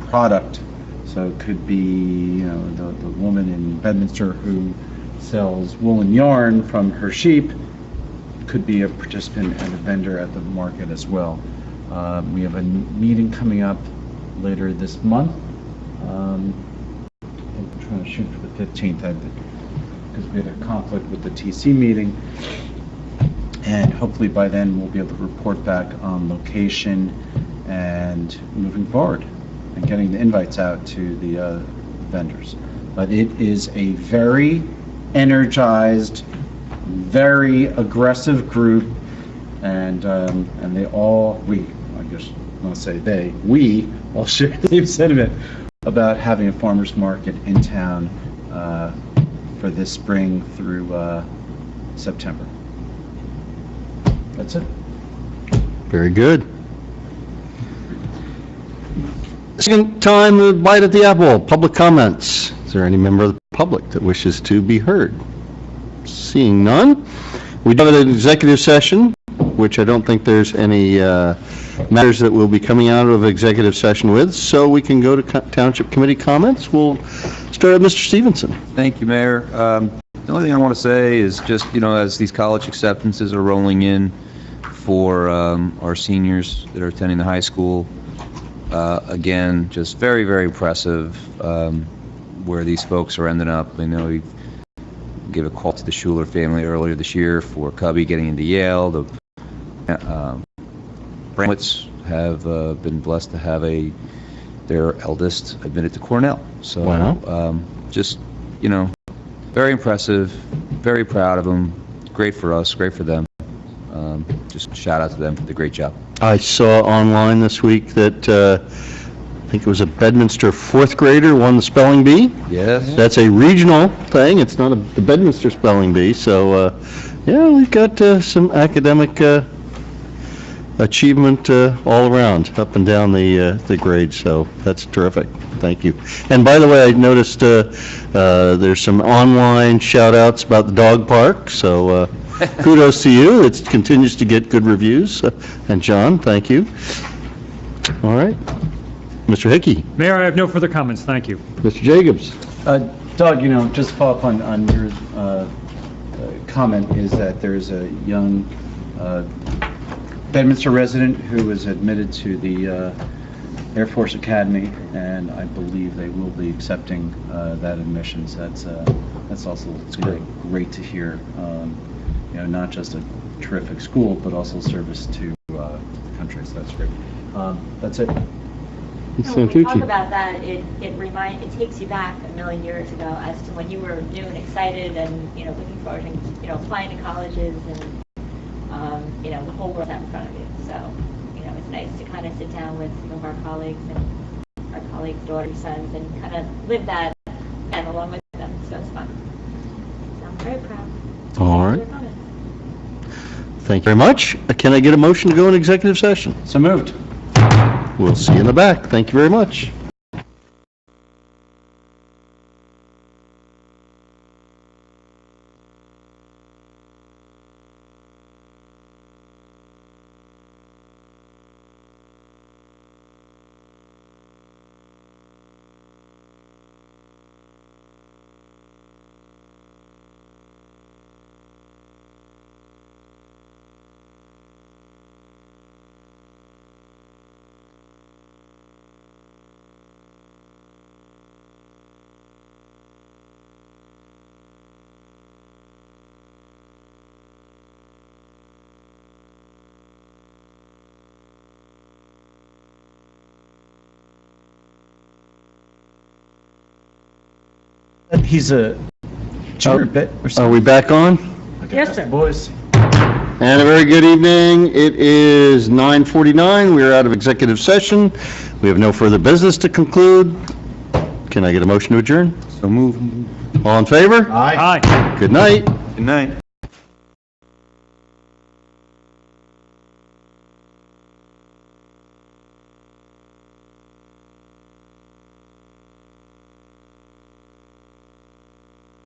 S8: product. So it could be, you know, the woman in Bedminster who sells woolen yarn from her sheep could be a participant and a vendor at the market as well. We have a meeting coming up later this month. I'm trying to shoot for the 15th because we had a conflict with the TC meeting. And hopefully by then we'll be able to report back on location and moving forward and getting the invites out to the vendors. But it is a very energized, very aggressive group, and they all, we all share the same sentiment about having a farmer's market in town for this spring through September. That's it.
S1: Very good. Second time, the bite at the apple, public comments. Is there any member of the public that wishes to be heard? Seeing none, we do have an executive session, which I don't think there's any matters that we'll be coming out of executive session with, so we can go to Township Committee comments. We'll start with Mr. Stevenson.
S6: Thank you, Mayor. The only thing I want to say is just, you know, as these college acceptances are rolling in for our seniors that are attending the high school, again, just very, very impressive where these folks are ending up. I know we gave a call to the Schuler family earlier this year for Cubby getting into Yale. The Bramwitz have been blessed to have their eldest admitted to Cornell. So
S1: Wow.
S6: Just, you know, very impressive, very proud of them. Great for us, great for them. Just shout out to them for the great job.
S1: I saw online this week that I think it was a Bedminster fourth grader won the spelling bee.
S6: Yes.
S1: That's a regional thing. It's not the Bedminster spelling bee. So, yeah, we've got some academic achievement all around, up and down the grades. So that's terrific. Thank you. And by the way, I noticed there's some online shout outs about the dog park. So kudos to you. It continues to get good reviews. And John, thank you. All right. Mr. Hickey.
S7: Mayor, I have no further comments. Thank you.
S1: Mr. Jacobs.
S8: Doug, you know, just follow up on your comment is that there's a young Bedminster resident who was admitted to the Air Force Academy, and I believe they will be accepting that admission. So that's also great to hear. You know, not just a terrific school, but also service to the country. So that's great. That's it.
S9: When we talk about that, it takes you back a million years ago as to when you were new and excited and, you know, looking forward to, you know, applying to colleges and, you know, the whole world's out in front of you. So, you know, it's nice to kind of sit down with some of our colleagues and our colleagues' daughters, sons, and kind of live that and along with them. So it's fun. So I'm very proud.
S1: All right. Thank you very much. Can I get a motion to go in executive session?
S8: So moved.
S1: We'll see you in the back. Thank you very much.
S8: He's a junior bit or
S1: Are
S8: something.
S1: we back on?
S3: Yes, sir.
S8: Boys.
S1: And a very good evening. It is 9:49. We are out of executive session. We have no further business to conclude. Can I get a motion to adjourn?
S6: So move.
S1: All in favor?
S8: Aye.
S7: Aye.
S1: Good night.
S6: Good night.